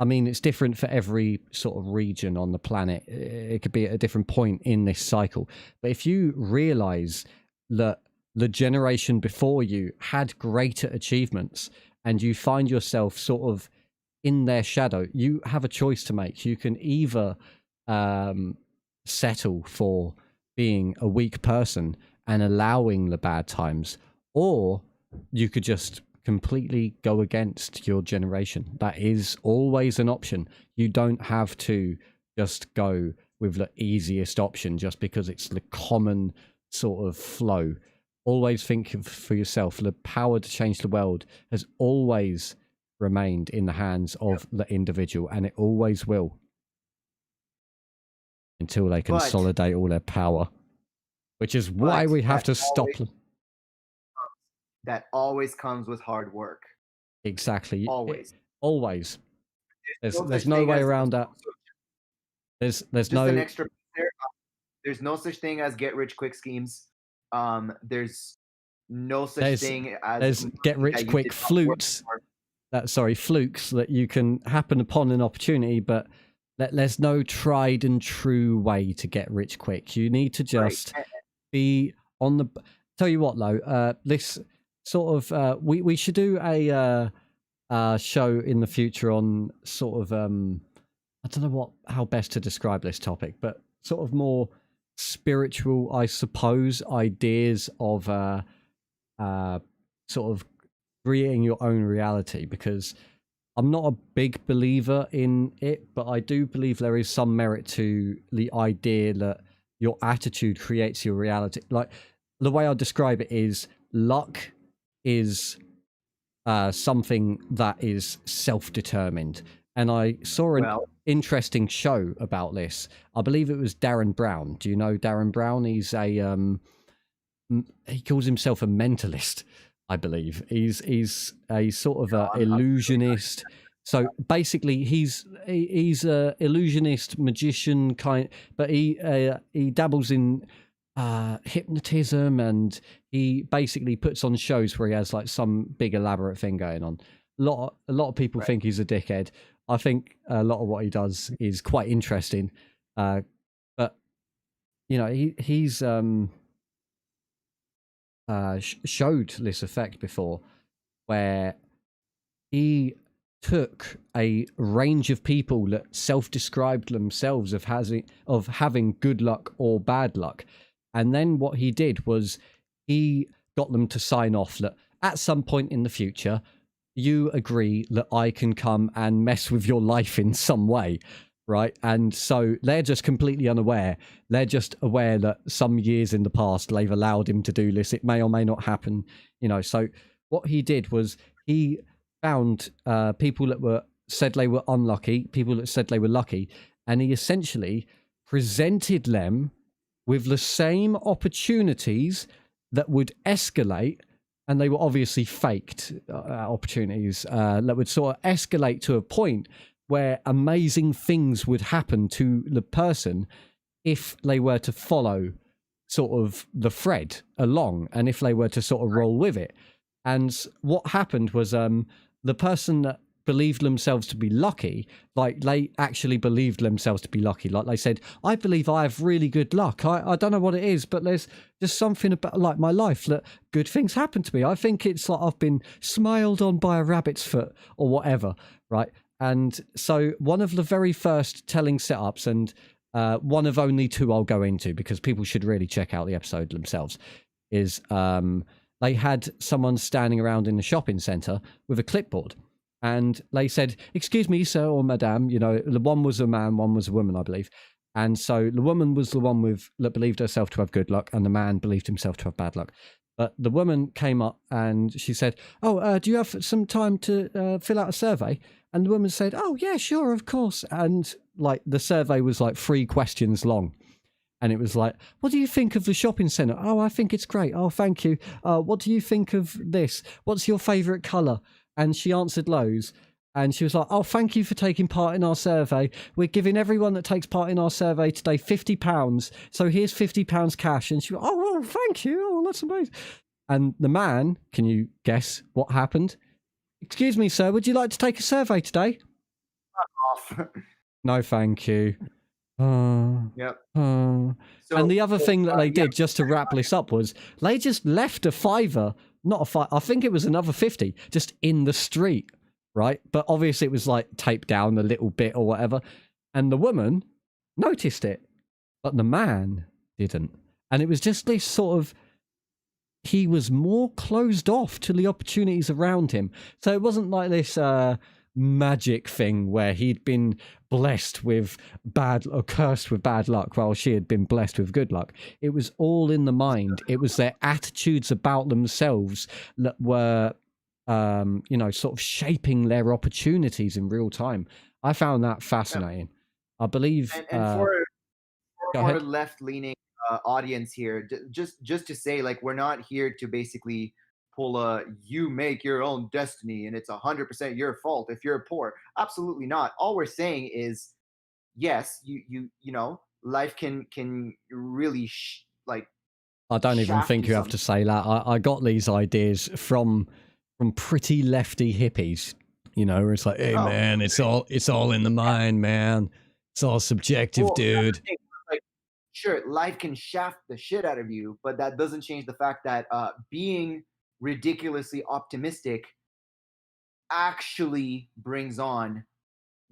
I mean, it's different for every sort of region on the planet. It could be at a different point in this cycle. But if you realize that the generation before you had greater achievements and you find yourself sort of in their shadow, you have a choice to make. You can either settle for being a weak person and allowing the bad times, or you could just completely go against your generation. That is always an option. You don't have to just go with the easiest option just because it's the common sort of flow. Always think for yourself. The power to change the world has always remained in the hands of the individual, and it always will, until they but consolidate all their power, which is why but we have to stop them. that always comes with hard work. Exactly. Always. Always. No There's such no thing way as around that. There's just an no extra there. There's no such thing as get rich quick schemes. There's no such thing as there's get money rich that you quick did not work flukes. for. Flukes that you can happen upon an opportunity, but there's no tried and true way to get rich quick. You need to Right. just be on the. Tell you what, though, this sort of we should do a show in the future on sort of I don't know how best to describe this topic, but sort of more spiritual, I suppose, ideas of sort of creating your own reality, because I'm not a big believer in it, but I do believe there is some merit to the idea that your attitude creates your reality. Like, the way I describe it is luck is something that is self-determined. And I saw an Well, interesting show about this. I believe it was Darren Brown. Do you know Darren Brown? He's he calls himself a mentalist, I believe. He's a sort of a I'm illusionist. So basically, he's a illusionist, magician kind, but he dabbles in hypnotism, and he basically puts on shows where he has like some big elaborate thing going on. A lot of people think he's a dickhead. I think a lot of what he does is quite interesting, but you know, he's showed this effect before, where he took a range of people that self-described themselves of having good luck or bad luck, and then what he did was he got them to sign off that at some point in the future you agree that I can come and mess with your life in some way, right? And so they're just completely unaware. They're just aware that some years in the past they've allowed him to do this. It may or may not happen, you know. So what he did was he found people that said they were unlucky, people that said they were lucky, and he essentially presented them with the same opportunities that would escalate, and they were obviously faked opportunities that would sort of escalate to a point where amazing things would happen to the person if they were to follow sort of the thread along, and if they were to sort of roll with it. And what happened was the person that believed themselves to be lucky. Like, they actually believed themselves to be lucky. Like, they said, I believe I have really good luck. I don't know what it is, but there's just something about, like, my life that good things happen to me. I think it's like I've been smiled on by a rabbit's foot or whatever, right? And so one of the very first telling setups, and one of only two I'll go into because people should really check out the episode themselves, is they had someone standing around in the shopping centre with a clipboard. And they said, excuse me, sir or madame, you know, the one was a man, one was a woman, I believe. And so the woman was the one that believed herself to have good luck, and the man believed himself to have bad luck. But the woman came up and she said, oh, do you have some time to fill out a survey? And the woman said, oh, yeah, sure, of course. And like the survey was like 3 questions long. And it was like, what do you think of the shopping centre? Oh, I think it's great. Oh, thank you. What do you think of this? What's your favourite colour? And she answered loads. And she was like, oh, thank you for taking part in our survey. We're giving everyone that takes part in our survey today £50. So here's £50 cash. And she went, oh, well, thank you. Oh, that's amazing. And the man, can you guess what happened? Excuse me, sir, would you like to take a survey today? Off. No, thank you. Yep. And the other thing that they did, just to wrap this up, was they just left a fiver, not a five, I think it was another 50, just in the street, right? But obviously it was like taped down a little bit or whatever. And the woman noticed it, but the man didn't. And it was just this sort of, he was more closed off to the opportunities around him. So it wasn't like this magic thing where he'd been blessed with bad or cursed with bad luck while she had been blessed with good luck. It was all in the mind. It was their attitudes about themselves that were, you know, sort of shaping their opportunities in real time. I found that fascinating. I believe. And for go our ahead. left-leaning audience here, just to say, like, we're not here to basically pull a you make your own destiny and it's 100% your fault if you're poor. Absolutely not. All we're saying is, yes, you know, life can really like I don't even shaft think you have some. to say that. I got these ideas from pretty lefty hippies, you know, where it's like, hey Oh, man, it's all in the mind, man. It's all subjective, well, that's the dude. thing. Like, sure, life can shaft the shit out of you, but that doesn't change the fact that being ridiculously optimistic actually brings on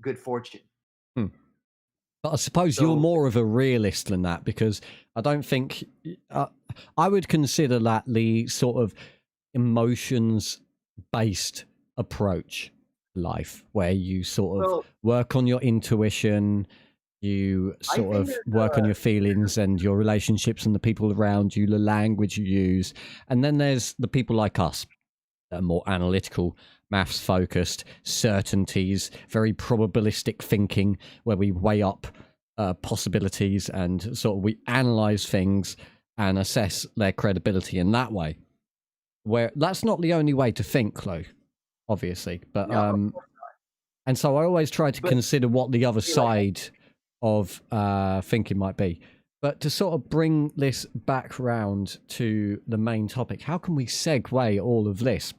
good fortune. Hmm. But I suppose you're So, more of a realist than that, because I don't think I would consider that the sort of emotions based approach to life, where you sort of well, work on your intuition, you I sort think of work on your feelings and your relationships and the people around you, the language you use. And then there's the people like us that are more analytical, maths focused, certainties, very probabilistic thinking, where we weigh up possibilities and sort of we analyze things and assess their credibility in that way. Where that's not the only way to think, though, obviously. But no, and so I always try to but consider what the other I feel like side of thinking might be. But to sort of bring this back round to the main topic, how can we segue all of this?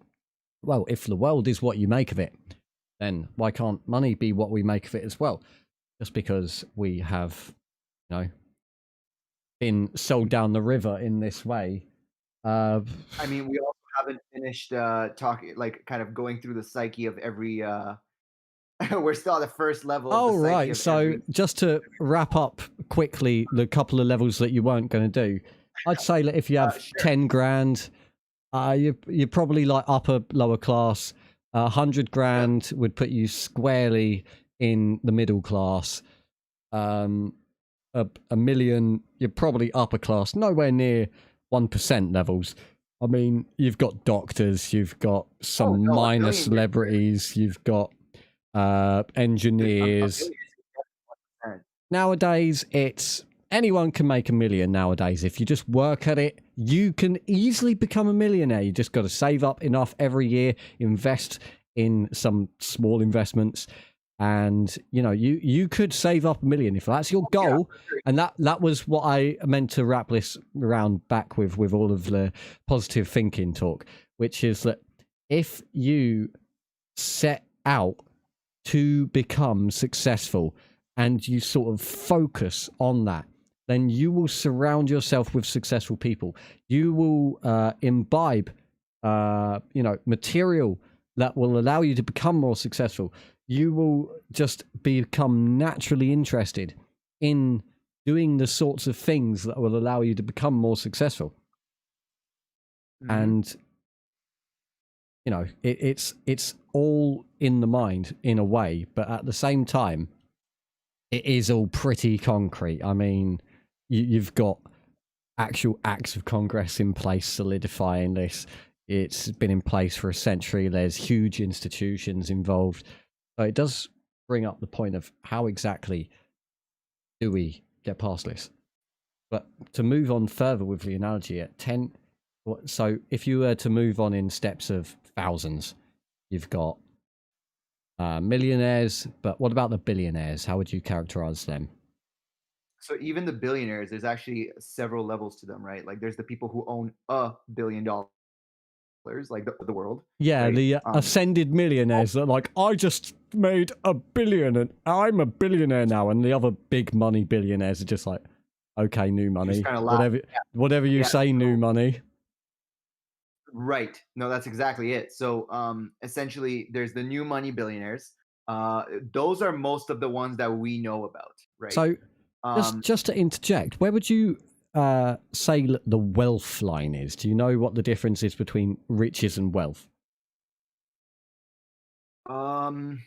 Well, if the world is what you make of it, then why can't money be what we make of it as well? Just because we have, you know, been sold down the river in this way. I mean, we also haven't finished talking, like, kind of going through the psyche of every. We're still at the first level of the Oh, psyche right. of So every. just to wrap up quickly, the couple of levels that you weren't going to do, I'd say that if you have Sure. 10 grand, you're probably like upper, lower class. 100 grand would put you squarely in the middle class. A million, you're probably upper class, nowhere near 1% levels. I mean, you've got doctors, you've got Oh some no, a minor million. celebrities, you've got engineers. Million is 1%. Nowadays, it's anyone can make a million nowadays. If you just work at it, you can easily become a millionaire. You just got to save up enough every year, invest in some small investments, and you know you could save up 1 million if that's your goal. And that was what I meant to wrap this around back with all of the positive thinking talk, which is that if you set out to become successful and you sort of focus on that, then you will surround yourself with successful people. You will imbibe, material that will allow you to become more successful. You will just become naturally interested in doing the sorts of things that will allow you to become more successful. Hmm. And it's all in the mind in a way, but at the same time, it is all pretty concrete. I mean, you've got actual acts of Congress in place solidifying this. It's been in place for a century. There's huge institutions involved. So it does bring up the point of how exactly do we get past this? But to move on further with the analogy at 10, so if you were to move on in steps of thousands, you've got millionaires, but what about the billionaires? How would you characterize them? So even the billionaires, there's actually several levels to them, right? Like there's the people who own $1 billion, like the world, Yeah, right? the ascended millionaires that are like, I just made $1 billion and I'm a billionaire now. And the other big money billionaires are just like, okay, new Just money. kind of laugh. Whatever you Yeah. say, new So money. right. No, that's exactly it. So essentially there's the new money billionaires. Those are most of the ones that we know about, right? So just Um, just to interject, where would you say the wealth line is? Do you know what the difference is between riches and wealth? um,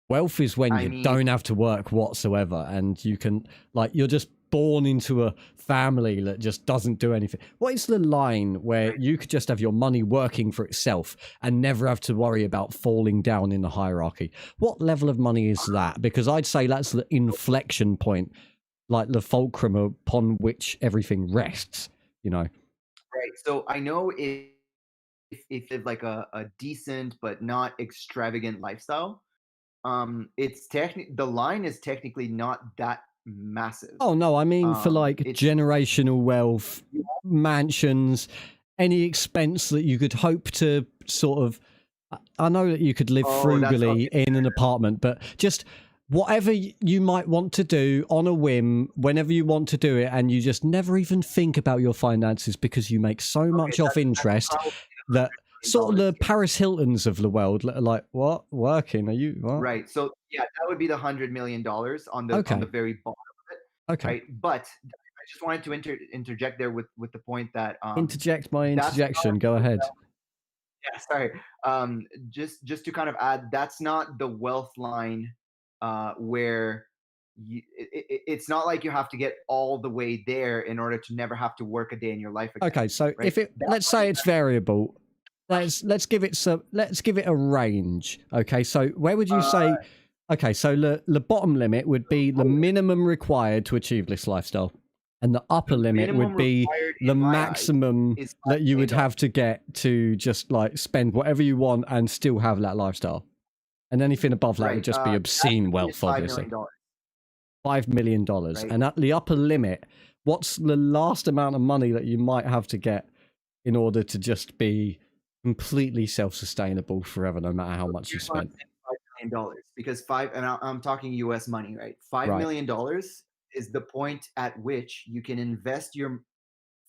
Wealth is when I you mean, don't have to work whatsoever and you can, like, you're just born into a family that just doesn't do anything. What is the line where right. you could just have your money working for itself and never have to worry about falling down in the hierarchy? What level of money is that? Because I'd say that's the inflection point, like the fulcrum upon which everything rests, you know? Right. So I know if you have like a decent but not extravagant lifestyle, it's the line is technically not that massive. Oh no, I mean for like It's generational wealth, mansions, any expense that you could hope to sort of. I know that you could live oh, that's frugally okay. in an apartment, but just whatever you might want to do on a whim, whenever you want to do it, and you just never even think about your finances because you make so Okay, much off that's interest probably that sort of $100 the million. Paris Hiltons of the world are like, what? Working? Are you what? Right. So yeah, that would be the $100 million on the Okay. very bottom of it, Okay. right? But I just wanted to interject there with the point that Interject my that's interjection. Go not ahead. yeah, sorry. Just to kind of add, that's not the wealth line where it's not like you have to get all the way there in order to never have to work a day in your life again, Okay, so right? if it, That let's money say it's variable, let's give it a range. Okay, so where would you uh, say? Okay, so the bottom limit would be the minimum required to achieve this lifestyle, and the upper the limit minimum would be required the in my eyes maximum is five that you million would have dollars. to get to just like spend whatever you want and still have that lifestyle. And anything above that would Right. just be That obscene to me is wealth, $5 obviously. million, dollars, $5 million. right? And at the upper limit, what's the last amount of money that you might have to get in order to just be completely self-sustainable forever, no matter how So much you here's why I'm spent? saying $5 million because I'm talking US money, right? $5 Right. million is the point at which you can invest your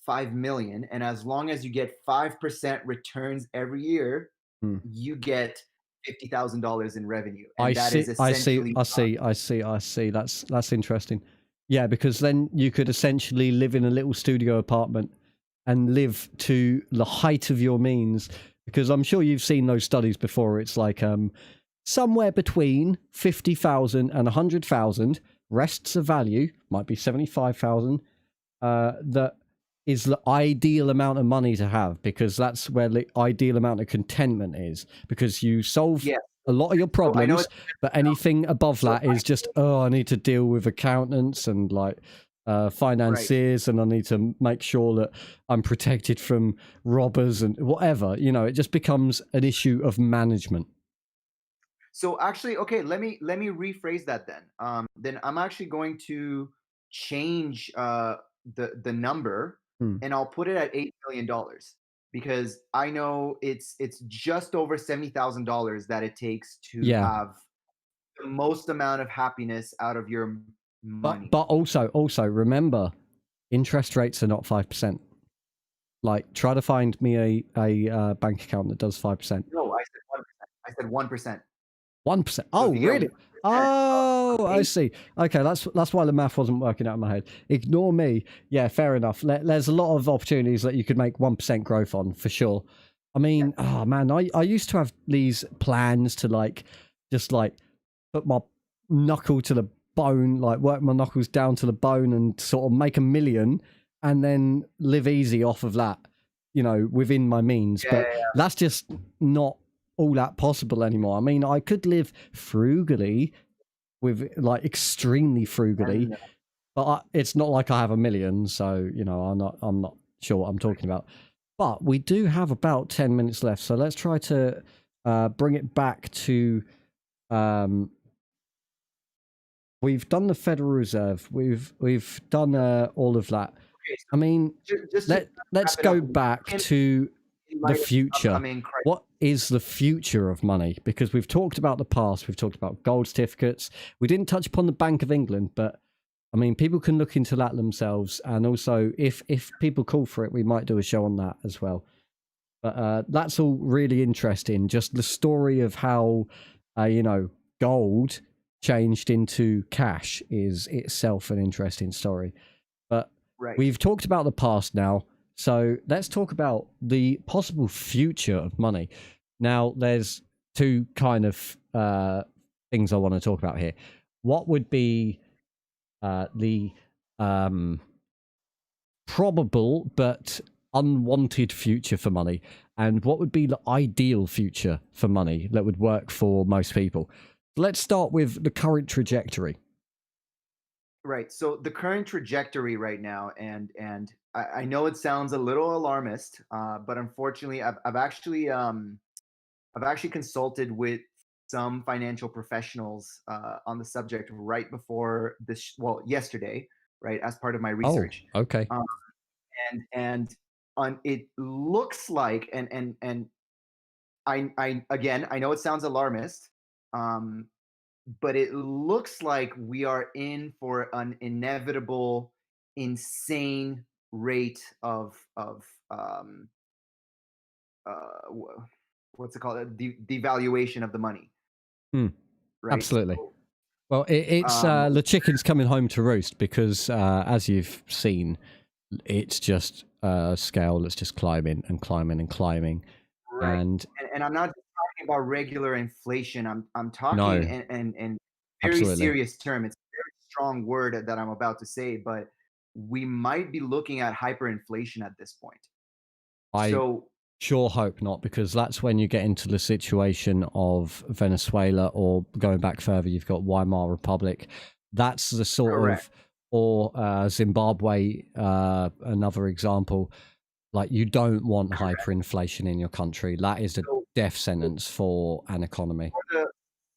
5 million, and as long as you get 5% returns every year, Hmm. you get $50,000 in revenue, I and that see. is I see. essentially I see. I see. I see. That's interesting. Yeah, because then you could essentially live in a little studio apartment and live to the height of your means. Because I'm sure you've seen those studies before. It's like somewhere between 50,000 and 100,000 rests of value, might be 75,000. That is the ideal amount of money to have because that's where the ideal amount of contentment is because you solve yes. a lot of your So I know problems, it's but anything above so that is just, oh, I need to deal with accountants and like right. financiers, and I need to make sure that I'm protected from robbers and whatever. It just becomes an issue of management. So actually, okay, let me rephrase that then. Then I'm actually going to change the number, Hmm. and I'll put it at $8 million because I know it's just over $70,000 that it takes to Yeah. have the most amount of happiness out of your money. But also remember, interest rates are not 5%. Like, try to find me a bank account that does 5%. No, I said 1%. I said 1%. 1%. So Oh, if you get really? 1% Oh, of I 8, see. Okay, that's why the math wasn't working out in my head. Ignore me. Yeah, fair enough. There's a lot of opportunities that you could make 1% growth on for sure. I mean, oh man, I used to have these plans to like just like put my knuckle to the bone, like work my knuckles down to the bone and sort of make 1 million and then live easy off of that, you know, within my means. yeah, But that's just not all that possible anymore. I mean, I could live frugally with like extremely frugally, and but it's not like I have 1 million. So, you know, I'm not sure what I'm talking about. But we do have about 10 minutes left. So let's try to bring it back to, we've done the Federal Reserve. We've done all of that. okay, I mean, so just to let's wrap it up, go what back can to in the light of the future. upcoming crisis? What is the future of money? Because we've talked about the past. We've talked about gold certificates. We didn't touch upon the Bank of England, but I mean, people can look into that themselves. And also, if people call for it, we might do a show on that as well. But that's all really interesting. Just the story of how, you know, gold changed into cash is itself an interesting story. But Right. we've talked about the past now. So let's talk about the possible future of money. Now, there's two kind of things I want to talk about here. What would be the probable but unwanted future for money, and what would be the ideal future for money that would work for most people? Let's start with the current trajectory. Right. So the current trajectory right now, and I know it sounds a little alarmist, but unfortunately, I've actually consulted with some financial professionals on the subject right before this, well, yesterday, right, as part of my Oh, research. okay. Um, and on it looks like, and I again, I know it sounds alarmist, um, but it looks like we are in for an inevitable, insane rate of what's it called? Devaluation of the money, Hmm, right? absolutely. So, Well, it's um, the chicken's coming home to roost because, as you've seen, it's just a scale that's just climbing and climbing and climbing. right, And and I'm not just talking about regular inflation. I'm talking no, in very absolutely. serious term. It's a very strong word that I'm about to say, but we might be looking at hyperinflation at this point. I So sure hope not, because that's when you get into the situation of Venezuela, or going back further, you've got Weimar Republic. That's the sort correct. of, or Zimbabwe, another example. Like, you don't want hyperinflation in your country. That is a So death sentence for an economy.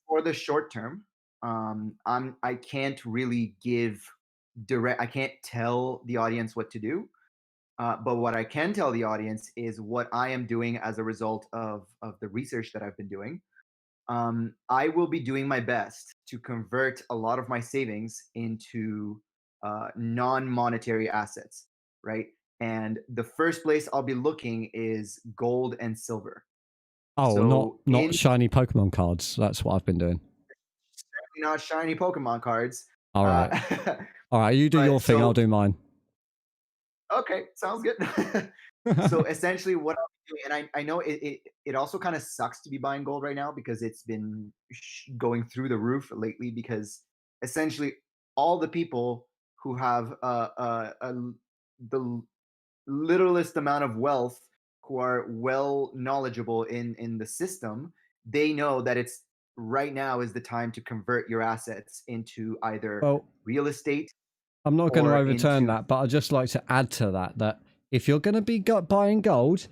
for the short term, I can't really give direct. I can't tell the audience what to do. But what I can tell the audience is what I am doing as a result of the research that I've been doing. I will be doing my best to convert a lot of my savings into non-monetary assets, right? And the first place I'll be looking is gold and silver. Oh, So not in shiny Pokemon cards. That's what I've been doing. certainly not shiny Pokemon cards. All right. Uh, All right, you do your but thing, I'll so do mine. okay, sounds good. So essentially, what I'm doing, and I know it also kind of sucks to be buying gold right now because it's been going through the roof lately. Because essentially, all the people who have the littlest amount of wealth, who are well knowledgeable in the system, they know that it's right now is the time to convert your assets into either Well, real estate I'm not going to or overturn into that, but I'd just like to add to that that if you're going to be buying gold,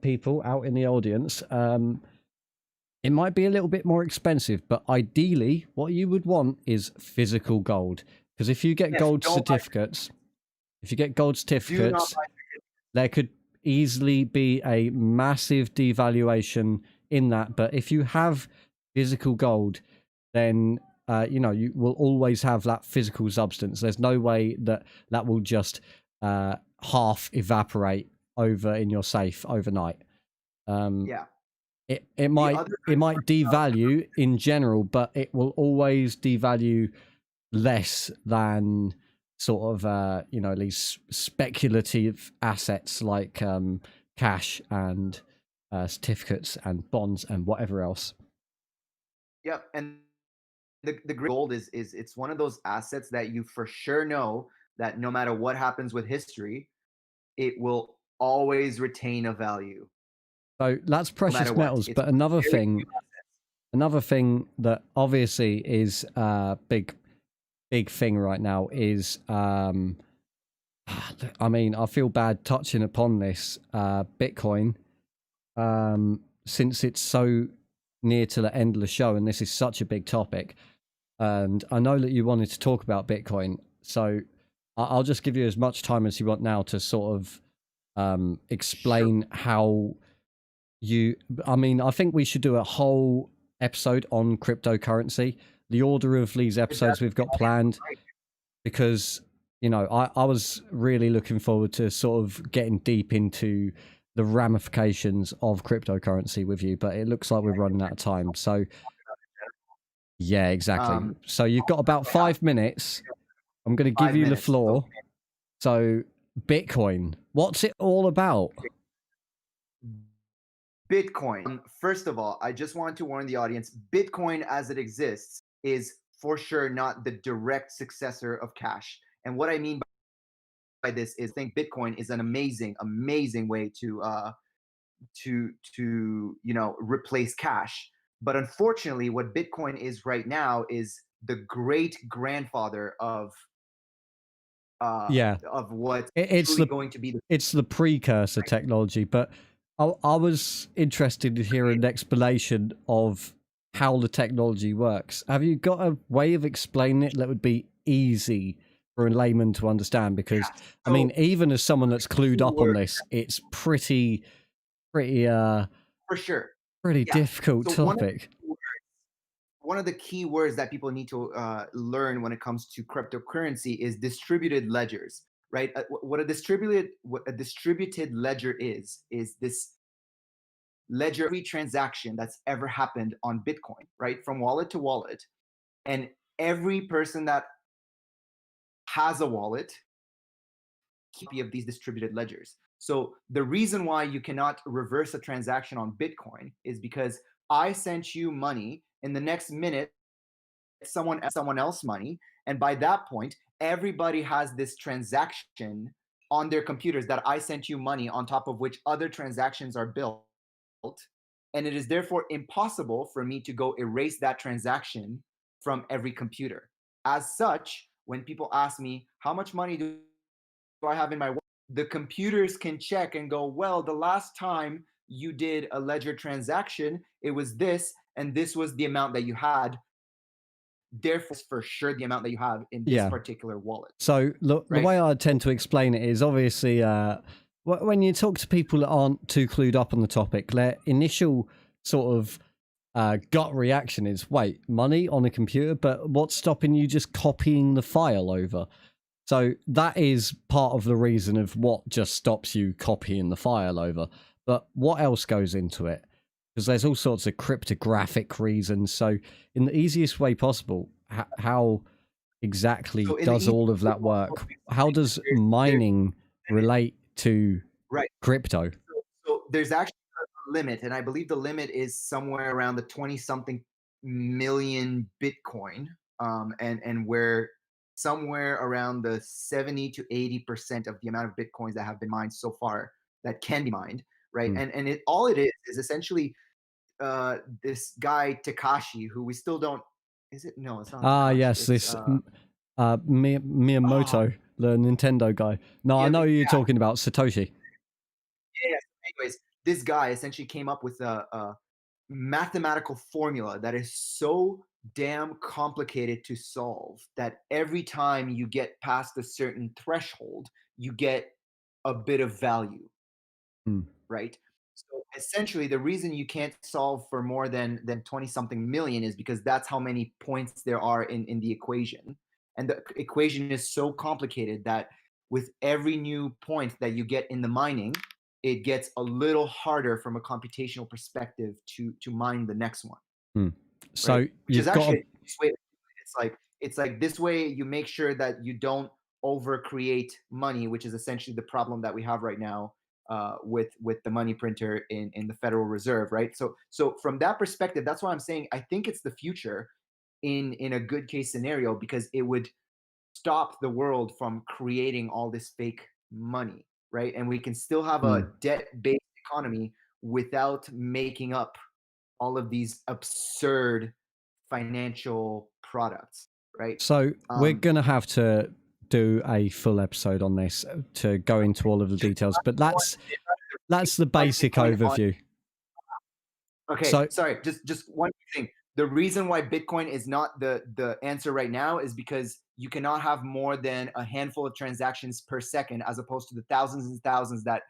people out in the audience, it might be a little bit more expensive, but ideally, what you would want is physical gold. Because if you get yes, gold don't buy, certificates, if you get gold do not certificates, buy. there could easily be a massive devaluation in that. But if you have physical gold, then you will always have that physical substance. There's no way that that will just half evaporate over in your safe overnight. Um, Yeah. it The might other it good might part about devalue in general, but it will always devalue less than sort of these speculative assets like cash and certificates and bonds and whatever else. yep, and the gold is it's one of those assets that you for sure know that no matter what happens with history, it will always retain a value So that's no matter precious what. metals. It's But one of the very few assets. another thing that obviously is a big thing right now is I mean, I feel bad touching upon this Bitcoin, since it's so near to the end of the show, and this is such a big topic. And I know that you wanted to talk about Bitcoin, so I'll just give you as much time as you want now to sort of Sure. explain how you. I mean, I think we should do a whole episode on cryptocurrency. The order of these That's episodes we've got planned, right. because I was really looking forward to sort of getting deep into the ramifications of cryptocurrency with you, but it looks like we're running out of time. So yeah, exactly. Um, So you've got about I have 5 minutes. I'm going to give 5 you the minutes. floor. Okay. So Bitcoin, what's it all about? Bitcoin. First of all, I just want to warn the audience, Bitcoin as it exists is for sure not the direct successor of cash. And what I mean by this is I think Bitcoin is an amazing way to replace cash. But unfortunately, what Bitcoin is right now is the great grandfather Yeah, of what's it's truly the going to be the precursor technology, but I was interested to hear an explanation of how the technology works. Have you got a way of explaining it that would be easy for a layman to understand? Because yeah. I mean, So even as someone that's clued up on keyword this, it's pretty for sure. pretty Yeah. difficult So topic. one of the key words that people need to learn when it comes to cryptocurrency is distributed ledgers, right? What a distributed ledger is this ledger every transaction that's ever happened on Bitcoin, right, from wallet to wallet, and every person that has a wallet copy of these distributed ledgers. So the reason why you cannot reverse a transaction on Bitcoin is because I sent you money in the next minute someone else money, and by that point everybody has this transaction on their computers that I sent you money on top of which other transactions are built, and it is therefore impossible for me to go erase that transaction from every computer. As such, when people ask me how much money do I have in my wallet, the computers can check and go, well, the last time you did a ledger transaction, it was this, and this was the amount that you had. Therefore, it's for sure the amount that you have in this Yeah. particular wallet, So the right? way I tend to explain it is obviously when you talk to people that aren't too clued up on the topic, their initial sort of gut reaction is, wait, money on a computer, but what's stopping you just copying the file over? So that is part of the reason of what just stops you copying the file over. But what else goes into it? Because there's all sorts of cryptographic reasons. So in the easiest way possible, how exactly So in the does easiest all of way that possible work? to How explain it, does there's mining relate to right. crypto? So there's actually a limit, and I believe the limit is somewhere around the 20 something million Bitcoin, and where somewhere around the 70 to 80% of the amount of Bitcoins that have been mined so far that can be mined, right? Hmm. And it all it is essentially this guy Takashi, who we still don't. Is it? No, it's not Ah, Takashi. yes, It's this oh Miyamoto, the Nintendo guy. No, I yeah, know you're talking about Satoshi. yeah. Anyways, this guy essentially came up with a mathematical formula that is so damn complicated to solve that every time you get past a certain threshold, you get a bit of value, Hmm. right? So essentially, the reason you can't solve for more than 20 something million is because that's how many points there are in the equation. And the equation is so complicated that with every new point that you get in the mining, it gets a little harder from a computational perspective to mine the next one, Hmm. right? So Which is you've got actually to, a nice way. It's like this way you make sure that you don't over create money, which is essentially the problem that we have right now with the money printer in the Federal Reserve, right? So from that perspective, that's why I'm saying I think it's the future in a good case scenario because it would stop the world from creating all this fake money, right? And we can still have hmm. a debt-based economy without making up all of these absurd financial products, right? So we're Um, going to have to do a full episode on this to go into all of the just details, but one that's the why basic Bitcoin on overview. okay, So sorry, just one thing. The reason why Bitcoin is not the answer right now is because you cannot have more than a handful of transactions per second, as opposed to the thousands and thousands that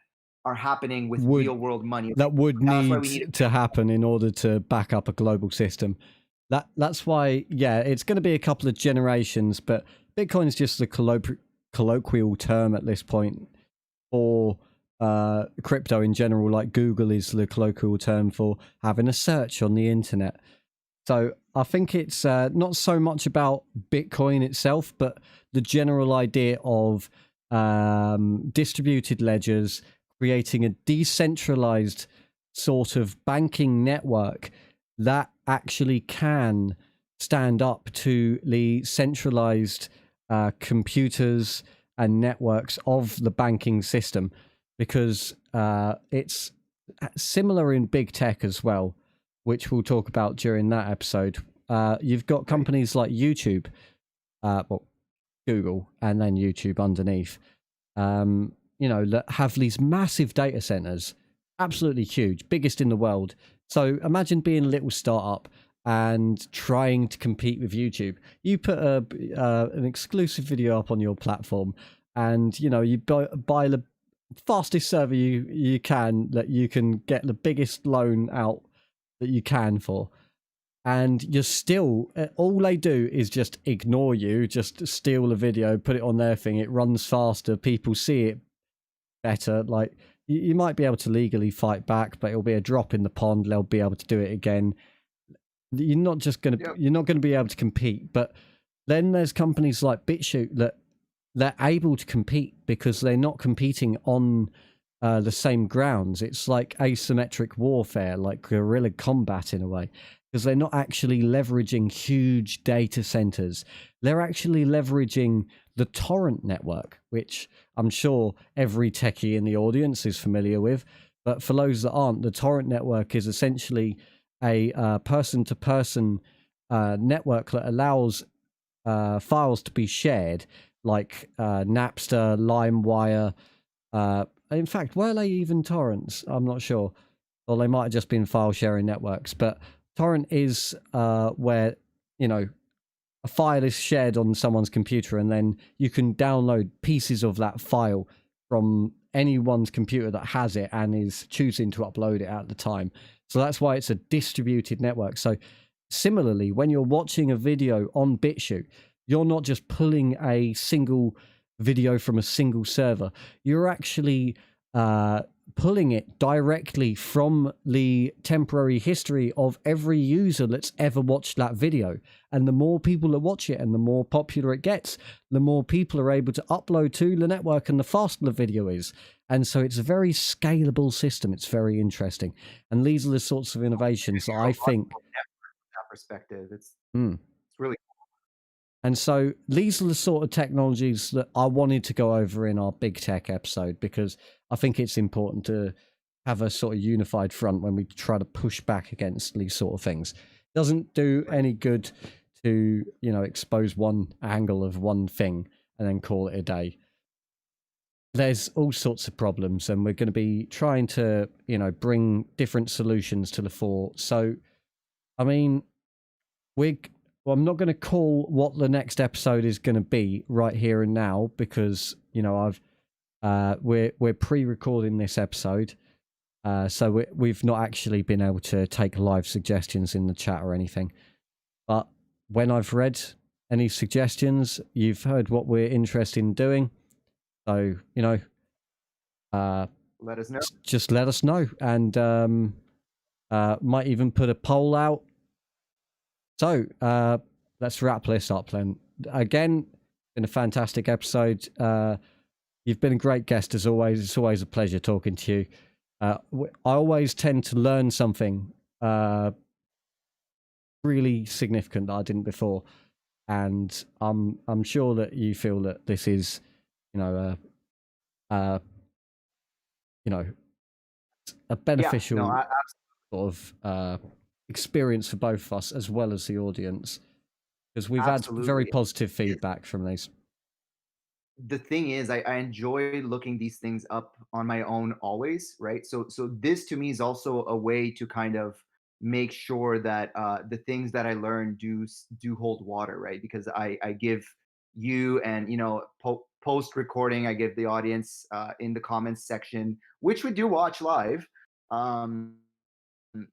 are happening with would real world money. that would That's why need we need to happen in order to back up a global system. That's why, yeah, it's going to be a couple of generations, but Bitcoin is just the colloquial term at this point for crypto in general, like Google is the colloquial term for having a search on the internet. So I think it's not so much about Bitcoin itself, but the general idea of distributed ledgers, creating a decentralized sort of banking network that actually can stand up to the centralized computers and networks of the banking system, because it's similar in big tech as well, which we'll talk about during that episode. You've got right. companies like YouTube, well, Google, and then YouTube underneath, that have these massive data centers, absolutely huge, biggest in the world. So imagine being a little startup and trying to compete with YouTube. You put an exclusive video up on your platform, and you buy the fastest server you can, that you can get the biggest loan out that you can for, and you're still, all they do is just ignore you, just steal the video, put it on their thing, it runs faster, people see it better. Like, you might be able to legally fight back, but it'll be a drop in the pond, they'll be able to do it again. Yep. You're not going to be able to compete. But then there's companies like BitChute that they're able to compete because they're not competing on the same grounds. It's like asymmetric warfare, like guerrilla combat in a way, because they're not actually leveraging huge data centers. They're actually leveraging the torrent network, which I'm sure every techie in the audience is familiar with. But for those that aren't, the torrent network is essentially a person-to-person network that allows files to be shared, like Napster, LimeWire. In fact, were they even torrents? I'm not sure. Or they might have just been file sharing networks. But torrent is where, a file is shared on someone's computer, and then you can download pieces of that file from anyone's computer that has it and is choosing to upload it at the time. So that's why it's a distributed network. So similarly, when you're watching a video on BitChute, you're not just pulling a single video from a single server. You're actually pulling it directly from the temporary history of every user that's ever watched that video. And the more people that watch it and the more popular it gets, the more people are able to upload to the network and the faster the video is. And so it's a very scalable system. It's very interesting. And these are the sorts of innovations that I think. That perspective. Hmm. It's really And so these are the sort of technologies that I wanted to go over in our big tech episode, because I think it's important to have a sort of unified front when we try to push back against these sort of things. It doesn't do any good to, expose one angle of one thing and then call it a day. There's all sorts of problems, and we're going to be trying to, bring different solutions to the fore. So, I mean, well, I'm not going to call what the next episode is going to be right here and now, because we're pre-recording this episode. So we've not actually been able to take live suggestions in the chat or anything. But when I've read any suggestions, you've heard what we're interested in doing. So, Let us know. just let us know. And might even put a poll out. So let's wrap this up then. Again, been a fantastic episode. You've been a great guest as always. It's always a pleasure talking to you. I always tend to learn something really significant that I didn't before, and I'm sure that you feel that this is, a beneficial sort of experience for both of us as well as the audience, because we've had very positive feedback from these. The thing is, I enjoy looking these things up on my own always, right? So this to me is also a way to kind of make sure that the things that I learn do hold water, right? Because I give you and post recording, I give the audience in the comments section, which we do watch live. The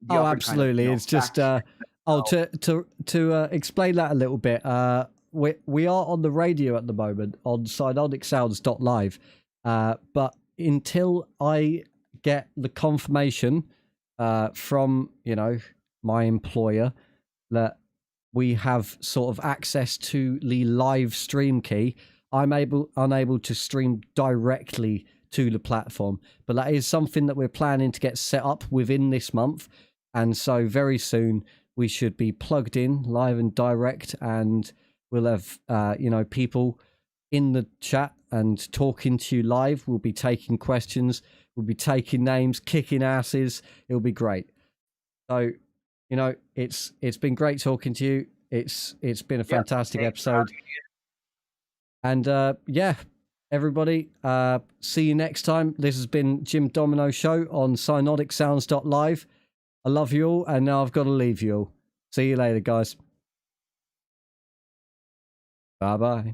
Oh, upper kind of absolutely. It's just to explain that a little bit. We are on the radio at the moment on synonicsounds.live, but until I get the confirmation from my employer that we have sort of access to the live stream key, I'm unable to stream directly to the platform. But that is something that we're planning to get set up within this month, and so very soon we should be plugged in live and direct, and we'll have people in the chat and talking to you live. We'll be taking questions, we'll be taking names, kicking asses. It'll be great. So it's been great talking to you. It's been a fantastic episode. And everybody, see you next time. This has been Jim Domino Show on synonicsounds.live. I love you all, and now I've got to leave you all. See you later, guys. Bye-bye.